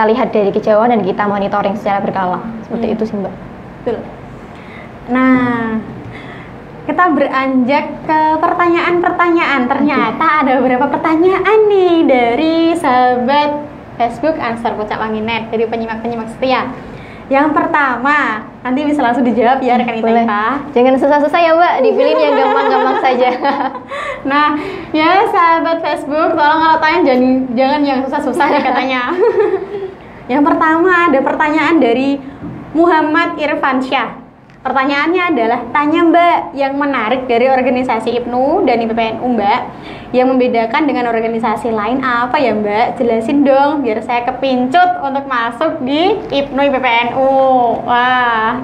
lihat dari kejauhan dan kita monitoring secara berkala. Seperti itu sih Mbak. Betul. Nah, kita beranjak ke pertanyaan-pertanyaan. Ternyata ada beberapa pertanyaan nih dari sahabat Facebook Ansar Pucak Wanginet, dari penyimak-penyimak setia. Yang pertama, nanti bisa langsung dijawab ya rekan Itaifa. Jangan susah-susah ya Mbak, dipilih yang gampang-gampang saja. Nah, ya sahabat Facebook, tolong kalau tanya jangan yang susah-susah ya katanya. Yang pertama ada pertanyaan dari Muhammad Irfansyah. Pertanyaannya adalah, tanya Mbak, yang menarik dari organisasi IPNU dan IPPNU Mbak, yang membedakan dengan organisasi lain apa ya Mbak? Jelasin dong biar saya kepincut untuk masuk di IPNU IPPNU. Wah,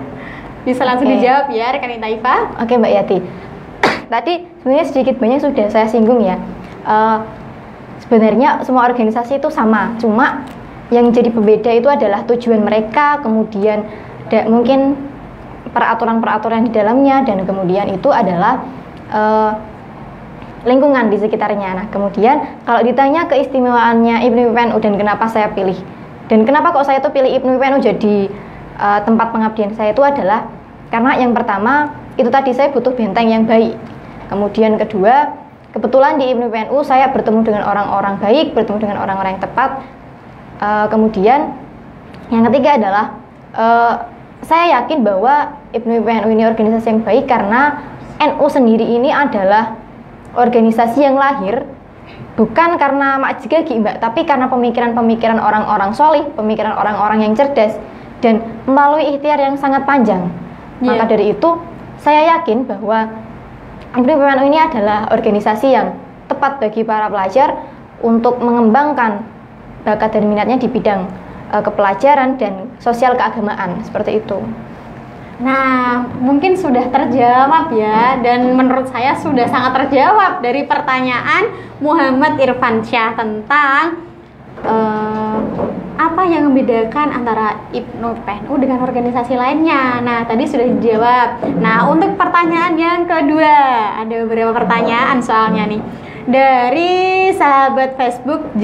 bisa langsung dijawab ya rekan Itaifa. Oke Mbak Yati. Tadi sebenarnya sedikit banyak sudah saya singgung ya. Sebenarnya semua organisasi itu sama, cuma yang jadi pembeda itu adalah tujuan mereka, kemudian mungkin peraturan-peraturan di dalamnya, dan kemudian itu adalah lingkungan di sekitarnya. Nah, kemudian kalau ditanya keistimewaannya IPNU IPPNU dan kenapa saya pilih, dan kenapa kok saya tuh pilih IPNU IPPNU jadi tempat pengabdian saya, itu adalah karena yang pertama itu tadi saya butuh benteng yang baik. Kemudian kedua, kebetulan di IPNU IPPNU saya bertemu dengan orang-orang baik, bertemu dengan orang-orang yang tepat. Kemudian yang ketiga adalah saya yakin bahwa IPNU IPPNU ini organisasi yang baik karena NU sendiri ini adalah organisasi yang lahir bukan karena makjigagi Mbak, tapi karena pemikiran-pemikiran orang-orang solih, pemikiran orang-orang yang cerdas, dan melalui ikhtiar yang sangat panjang. Maka dari itu saya yakin bahwa IPNU IPPNU ini adalah organisasi yang tepat bagi para pelajar untuk mengembangkan bakat dan minatnya di bidang kepelajaran dan sosial keagamaan, seperti itu. Nah, mungkin sudah terjawab ya, dan menurut saya sudah sangat terjawab dari pertanyaan Muhammad Irfansyah tentang apa yang membedakan antara IPNU IPPNU dengan organisasi lainnya. Nah, tadi sudah dijawab. Nah, untuk pertanyaan yang kedua, ada beberapa pertanyaan soalnya nih dari sahabat Facebook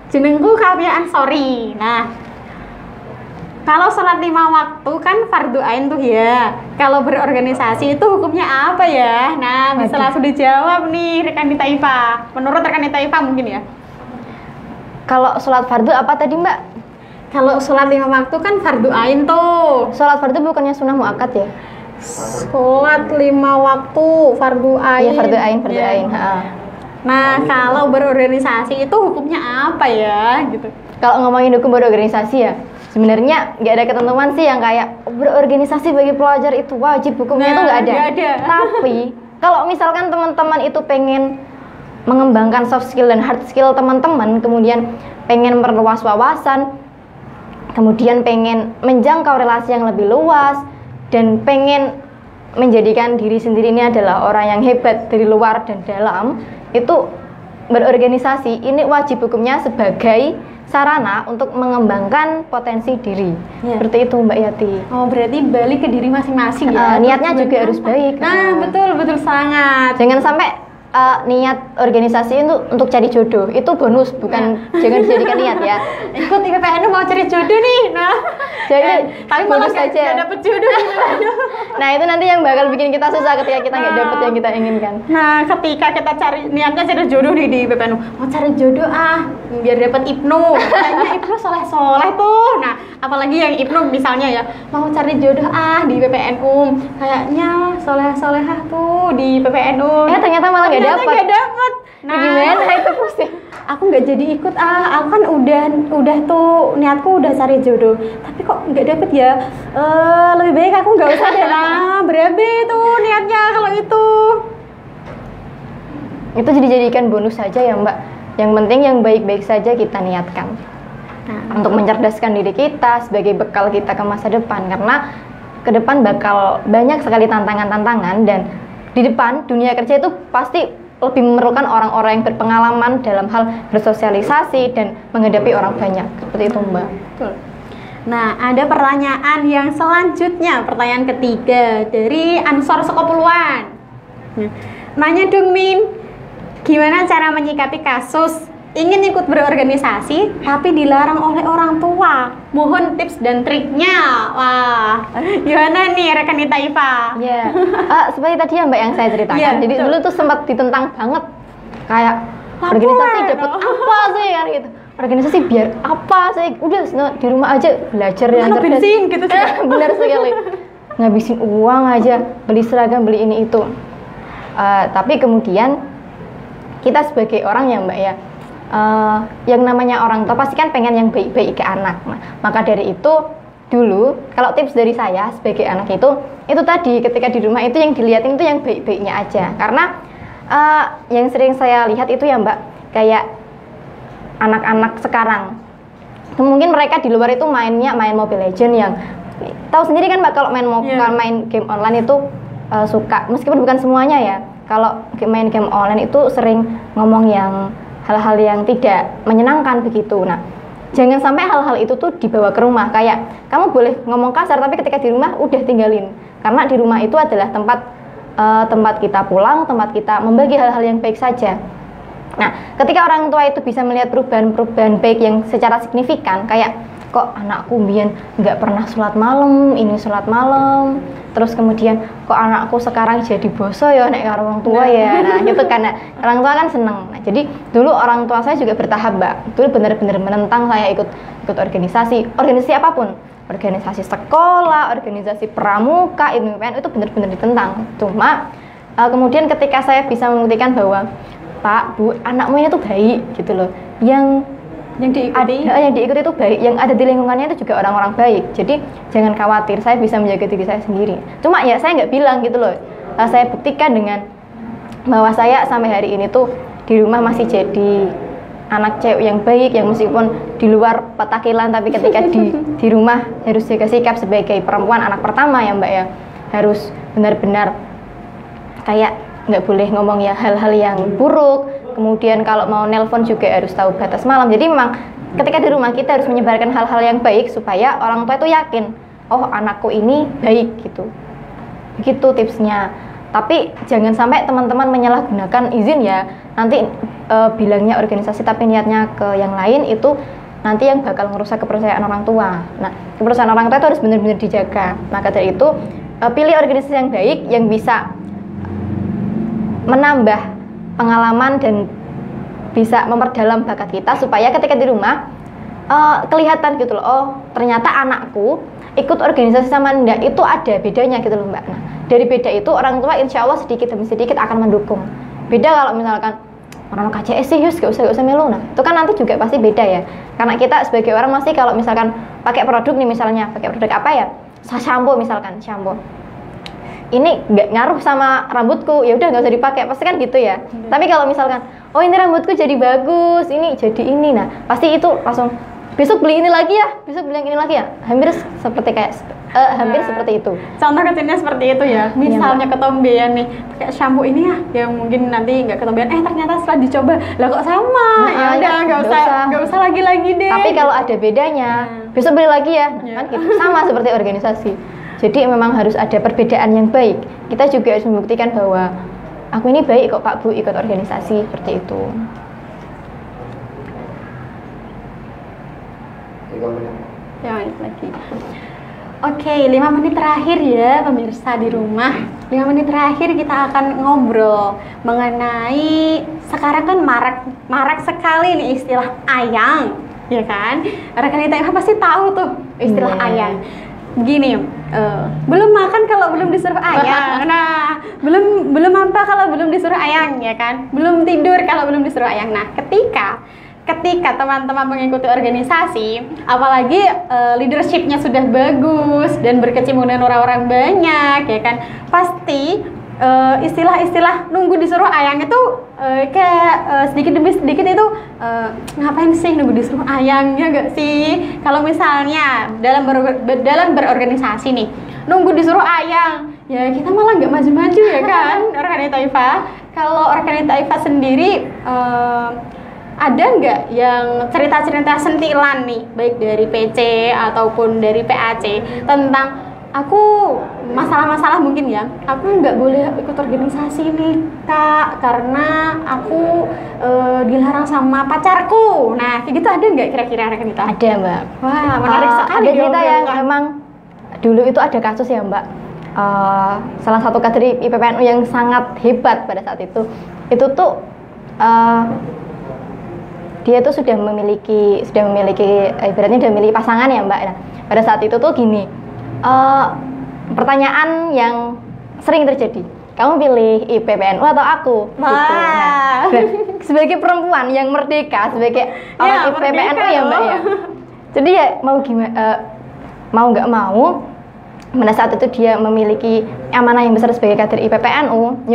jenengku Kavia Ansori. Nah, kalau sholat 5 waktu kan fardu ain tuh ya. Kalau berorganisasi itu hukumnya apa ya? Nah, bisa langsung dijawab nih rekan Itaifa. Menurut rekan Itaifa mungkin ya. Kalau sholat fardu apa tadi Mbak? Kalau sholat 5 waktu kan fardu ain tuh. Sholat fardu bukannya sunnah muakkad ya? Sholat 5 waktu fardu ain. Iya, fardu ain. Nah, kalau berorganisasi itu hukumnya apa ya gitu? Kalau ngomongin hukum berorganisasi ya, sebenarnya nggak ada ketentuan sih yang kayak berorganisasi bagi pelajar itu wajib, hukumnya itu nggak ada. Tapi kalau misalkan teman-teman itu pengen mengembangkan soft skill dan hard skill teman-teman, kemudian pengen memperluas wawasan, kemudian pengen menjangkau relasi yang lebih luas, dan pengen menjadikan diri sendiri ini adalah orang yang hebat dari luar dan dalam, itu berorganisasi ini wajib hukumnya sebagai sarana untuk mengembangkan potensi diri. Seperti itu Mbak Yati. Oh, berarti balik ke diri masing-masing ya. Niatnya juga harus baik. Nah, betul sangat. Jangan sampai niat organisasi itu untuk cari jodoh, itu bonus, bukan jangan dijadikan niat ya. Ikut IPPNU mau cari jodoh nih. Nah, jadi tapi malah gak dapet jodoh nih. Nah, itu nanti yang bakal bikin kita susah ketika kita nggak dapet yang kita inginkan. Nah, ketika kita niatnya cari jodoh nih di IPPNU, mau cari jodoh biar dapet IPNU. Kayaknya IPNU soleh-soleh tuh. Nah, apalagi yang IPNU misalnya ya, mau cari jodoh di IPPNU, kayaknya soleh-solehah tuh di IPPNU. Ternyata malah nggak dapat. Nah, gimana itu pusing? Aku nggak jadi ikut aku kan udah tuh niatku udah cari jodoh, tapi kok nggak dapet ya. Lebih baik aku nggak usah deh. Nah, berabe tuh niatnya kalau itu dijadikan bonus saja ya Mbak. Yang penting yang baik-baik saja kita niatkan untuk mencerdaskan diri kita sebagai bekal kita ke masa depan, karena ke depan bakal banyak sekali tantangan-tantangan, dan di depan dunia kerja itu pasti lebih memerlukan orang-orang yang berpengalaman dalam hal bersosialisasi dan menghadapi orang banyak. Seperti itu Mbak. Betul. Nah, ada pertanyaan yang selanjutnya, pertanyaan ketiga dari Ansor Sekopuluan. Nanya dong Min, gimana cara menyikapi kasus ingin ikut berorganisasi tapi dilarang oleh orang tua? Mohon tips dan triknya. Wah, gimana nih rekan Itaifa? Ya, seperti tadi ya Mbak yang saya ceritakan. Yeah, jadi betul. dulu tuh sempat ditentang banget, kayak organisasi dapat apa sih kan gitu. Organisasi biar apa sih? Udah di rumah aja belajar yang Mana bensin gitu sih. Benar sekali. Ngabisin uang aja, beli seragam, beli ini itu. Tapi kemudian kita sebagai orang ya Mbak ya, yang namanya orang tua pasti kan pengen yang baik-baik ke anak. Nah, maka dari itu dulu kalau tips dari saya sebagai anak itu tadi ketika di rumah itu yang dilihatin itu yang baik-baiknya aja. Karena yang sering saya lihat itu ya Mbak, kayak anak-anak sekarang mungkin mereka di luar itu main Mobile Legends yang tahu sendiri kan Mbak, kalau main game online itu suka, meskipun bukan semuanya ya, kalau main game online itu sering ngomong yang hal-hal yang tidak menyenangkan begitu. Nah, jangan sampai hal-hal itu tuh dibawa ke rumah. Kayak kamu boleh ngomong kasar tapi ketika di rumah udah tinggalin, karena di rumah itu adalah tempat kita pulang, tempat kita membagi hal-hal yang baik saja. Nah, ketika orang tua itu bisa melihat perubahan baik yang secara signifikan, kayak kok anakku mbien nggak pernah sholat malam, ini sholat malam, terus kemudian kok anakku sekarang jadi boso ya nek karo orang tua ya. Nah, gitu kan. Orang tua kan seneng. Nah, jadi dulu orang tua saya juga bertahap, Mbak. Dulu benar-benar menentang saya ikut organisasi apapun. Organisasi sekolah, organisasi pramuka, itu benar-benar ditentang. Cuma kemudian ketika saya bisa membuktikan bahwa Pak, Bu, anakmu ini tuh baik gitu loh. Yang diikuti itu baik, yang ada di lingkungannya itu juga orang-orang baik. Jadi jangan khawatir, saya bisa menjaga diri saya sendiri. Cuma ya saya nggak bilang gitu loh. Saya buktikan dengan bahwa saya sampai hari ini tuh di rumah masih jadi anak cewek yang baik, yang meskipun di luar petakilan tapi ketika di rumah harus jaga sikap sebagai perempuan anak pertama ya Mbak ya. Harus benar-benar kayak nggak boleh ngomong ya hal-hal yang buruk. Kemudian kalau mau nelpon juga harus tahu batas malam. Jadi memang ketika di rumah kita harus menyebarkan hal-hal yang baik supaya orang tua itu yakin, oh anakku ini baik gitu. Begitu tipsnya. Tapi jangan sampai teman-teman menyalahgunakan izin ya. Nanti bilangnya organisasi tapi niatnya ke yang lain, itu nanti yang bakal merusak kepercayaan orang tua. Nah, kepercayaan orang tua itu harus benar-benar dijaga. Maka dari itu pilih organisasi yang baik yang bisa menambah pengalaman dan bisa memperdalam bakat kita supaya ketika di rumah kelihatan gitu loh, oh ternyata anakku ikut organisasi sama enggak itu ada bedanya gitu loh Mbak. Nah, dari beda itu orang tua insya Allah sedikit demi sedikit akan mendukung. Beda kalau misalkan orang KCS sih yus gak usah melu, nah itu kan nanti juga pasti beda ya. Karena kita sebagai orang masih kalau misalkan pakai produk nih, misalnya pakai produk apa ya, shampoo misalkan, shampoo ini nggak ngaruh sama rambutku, ya udah nggak usah dipakai, pasti kan gitu ya. Tapi kalau misalkan, oh ini rambutku jadi bagus, ini jadi ini, nah pasti itu langsung besok beli ini lagi ya, besok beli yang ini lagi ya. Hampir seperti hampir seperti itu. Contoh kecilnya seperti itu ya. Misalnya ketombean nih, pakai shampoo ini ya, yang mungkin nanti nggak ketombean, ternyata setelah dicoba, lah kok sama. Ya udah nggak usah lagi deh. Tapi kalau ada bedanya, besok beli lagi ya, kan gitu. Sama seperti organisasi. Jadi memang harus ada perbedaan yang baik. Kita juga harus membuktikan bahwa aku ini baik kok Pak Bu ikut organisasi, seperti itu. 5 menit lagi. Oke, 5 menit terakhir ya pemirsa di rumah. 5 menit terakhir kita akan ngobrol mengenai sekarang kan marak sekali nih istilah ayang, ya kan? Rekan Itaifa pasti tahu tuh istilah ayang. Begini, belum makan kalau belum disuruh ayang. Nah, belum apa kalau belum disuruh ayang, ya kan? Belum tidur kalau belum disuruh ayang. Nah, ketika teman-teman mengikuti organisasi, apalagi leadershipnya sudah bagus dan berkecimpung dengan orang-orang banyak, ya kan? Pasti istilah-istilah nunggu disuruh ayang itu kayak sedikit demi sedikit itu ngapain sih nunggu disuruh ayang, ya gak sih? Kalau misalnya dalam berorganisasi nih nunggu disuruh ayang, ya kita malah nggak maju-maju ya kan. Rekan Itaifa, kalau rekan Itaifa sendiri ada nggak yang cerita-cerita sentilan nih, baik dari PC ataupun dari PAC tentang aku masalah-masalah mungkin ya, aku nggak boleh ikut organisasi nih Kak karena aku dilarang sama pacarku. Nah kayak gitu ada nggak kira-kira Rekanita? Ada Mbak. Wah menarik sekali. Ada cerita yang memang dulu itu ada kasus ya Mbak. Salah satu kader IPPNU yang sangat hebat pada saat itu tuh dia tuh sudah memiliki ibaratnya sudah memiliki pasangan ya Mbak. Nah, pada saat itu tuh gini, pertanyaan yang sering terjadi, kamu pilih IPPNU atau aku? Gitu. Nah, sebagai perempuan yang merdeka, sebagai orang IPPNU ya Mbak ya. Jadi ya mau gimana, mau nggak mau, pada saat itu dia memiliki amanah yang besar sebagai kader IPPNU.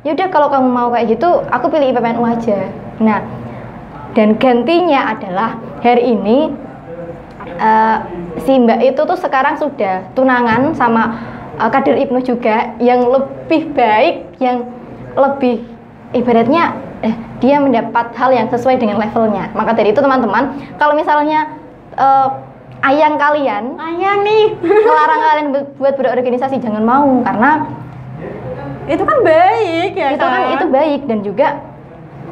Ya udah kalau kamu mau kayak gitu, aku pilih IPPNU aja. Nah, dan gantinya adalah hari ini si Mbak itu tuh sekarang sudah tunangan sama kader IPNU juga yang lebih baik, yang lebih ibaratnya dia mendapat hal yang sesuai dengan levelnya. Maka dari itu teman-teman, kalau misalnya ayang nih melarang kalian buat berorganisasi, jangan mau, karena itu kan baik ya. Itu baik, dan juga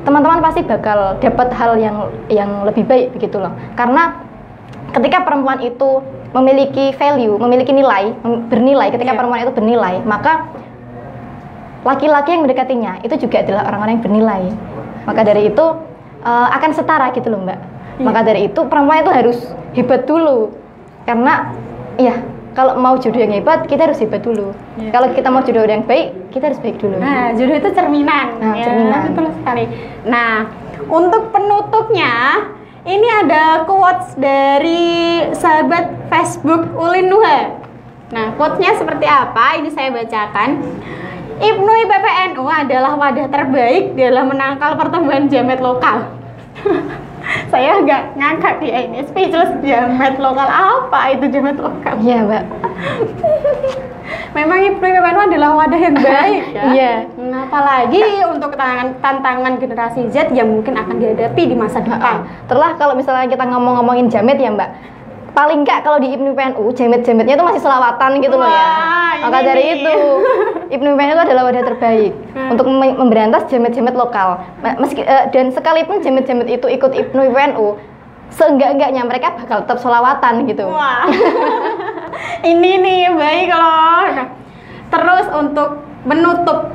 teman-teman pasti bakal dapat hal yang lebih baik begitu loh. Karena ketika perempuan itu memiliki value, memiliki nilai, bernilai, ketika perempuan itu bernilai, maka laki-laki yang mendekatinya itu juga adalah orang-orang yang bernilai. Maka dari itu akan setara gitu loh Mbak. Maka dari itu perempuan itu harus hebat dulu. Karena ya kalau mau jodoh yang hebat, kita harus hebat dulu. Kalau kita mau jodoh yang baik, kita harus baik dulu. Nah, jodoh itu cerminan. Cerminan. Betul sekali. Nah, untuk penutupnya, ini ada quotes dari sahabat Facebook Ulin Nuha. Nah, quotes-nya seperti apa? Ini saya bacakan. IPNU IPPNU adalah wadah terbaik dalam menangkal pertumbuhan jamet lokal. Saya agak ngangkat ya ini, speechless. Jamet lokal, apa itu jamet lokal? Iya Mbak. Memang IPNU IPPNU adalah wadah yang baik ya. Iya. Nah, apalagi untuk tantangan generasi Z yang mungkin akan dihadapi di masa depan. Terlah kalau misalnya kita ngomongin jamet ya Mbak, paling enggak kalau di IPNU IPPNU jamet-jametnya itu masih selawatan gitu loh ya. Maka dari itu IPNU IPPNU itu adalah wadah terbaik untuk memberantas jamet-jamet lokal. Dan sekalipun jamet-jamet itu ikut IPNU IPPNU, seenggak-enggaknya mereka bakal tetap selawatan gitu. Wah. Ini nih baik loh. Nah, terus untuk menutup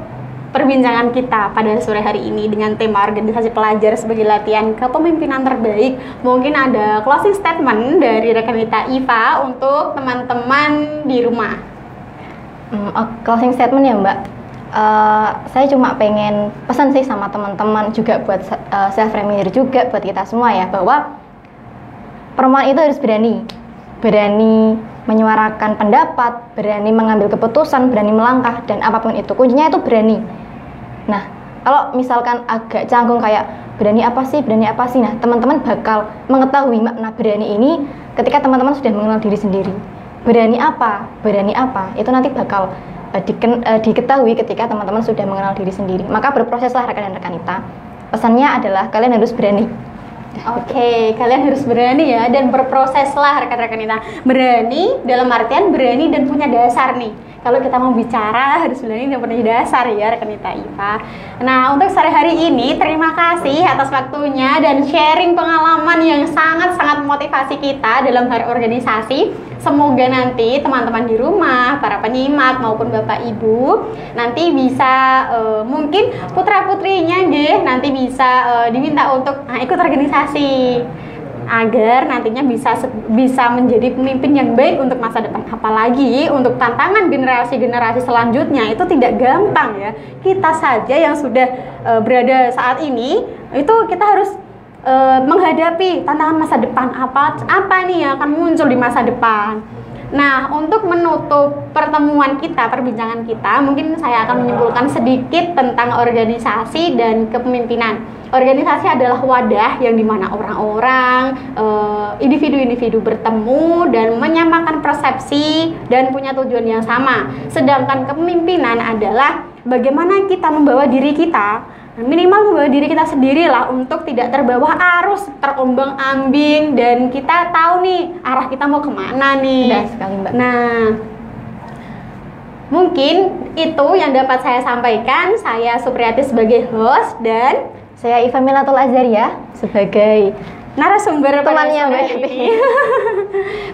perbincangan kita pada sore hari ini dengan tema organisasi pelajar sebagai latihan kepemimpinan terbaik, mungkin ada closing statement dari Rekanita IPA untuk teman-teman di rumah. Closing statement ya Mbak, saya cuma pengen pesan sih sama teman-teman, juga buat self reminder juga buat kita semua ya, bahwa perempuan itu harus berani menyuarakan pendapat, berani mengambil keputusan, berani melangkah, dan apapun itu kuncinya itu berani. Nah, kalau misalkan agak canggung kayak berani apa sih, nah teman-teman bakal mengetahui makna berani ini ketika teman-teman sudah mengenal diri sendiri. Berani apa, itu nanti bakal diketahui ketika teman-teman sudah mengenal diri sendiri. Maka berproseslah rekan dan rekanita. Pesannya adalah kalian harus berani. Oke, kalian harus berani ya, dan berproseslah rekan-rekan kita. Berani dalam artian berani dan punya dasar nih. Kalau kita mau bicara harus berani dan punya dasar ya rekanita IPA. Nah, untuk sore hari ini terima kasih atas waktunya dan sharing pengalaman yang sangat-sangat memotivasi kita dalam hari organisasi. Semoga nanti teman-teman di rumah, para penyimak maupun Bapak Ibu nanti bisa mungkin putra-putrinya nanti bisa diminta untuk ikut organisasi agar nantinya bisa menjadi pemimpin yang baik untuk masa depan. Apalagi untuk tantangan generasi-generasi selanjutnya itu tidak gampang ya. Kita saja yang sudah berada saat ini itu kita harus menghadapi tantangan masa depan apa nih yang akan muncul di masa depan. Nah, untuk menutup pertemuan kita, perbincangan kita, mungkin saya akan menyimpulkan sedikit tentang organisasi dan kepemimpinan. Organisasi adalah wadah yang dimana orang-orang, individu-individu bertemu dan menyamakan persepsi dan punya tujuan yang sama. Sedangkan kepemimpinan adalah bagaimana kita membawa diri kita minimal membawa diri kita sendiri lah untuk tidak terbawa arus, terombang-ambing, dan kita tahu nih arah kita mau kemana nih. Benar sekali, Mbak. Nah, mungkin itu yang dapat saya sampaikan. Saya Supriyati sebagai host dan Saya Iva Milatul Azaria sebagai narasumber temannya Mbak pada sore Yati. ini.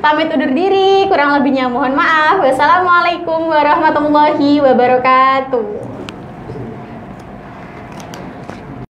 Pamit undur diri, kurang lebihnya mohon maaf. Wassalamualaikum warahmatullahi wabarakatuh.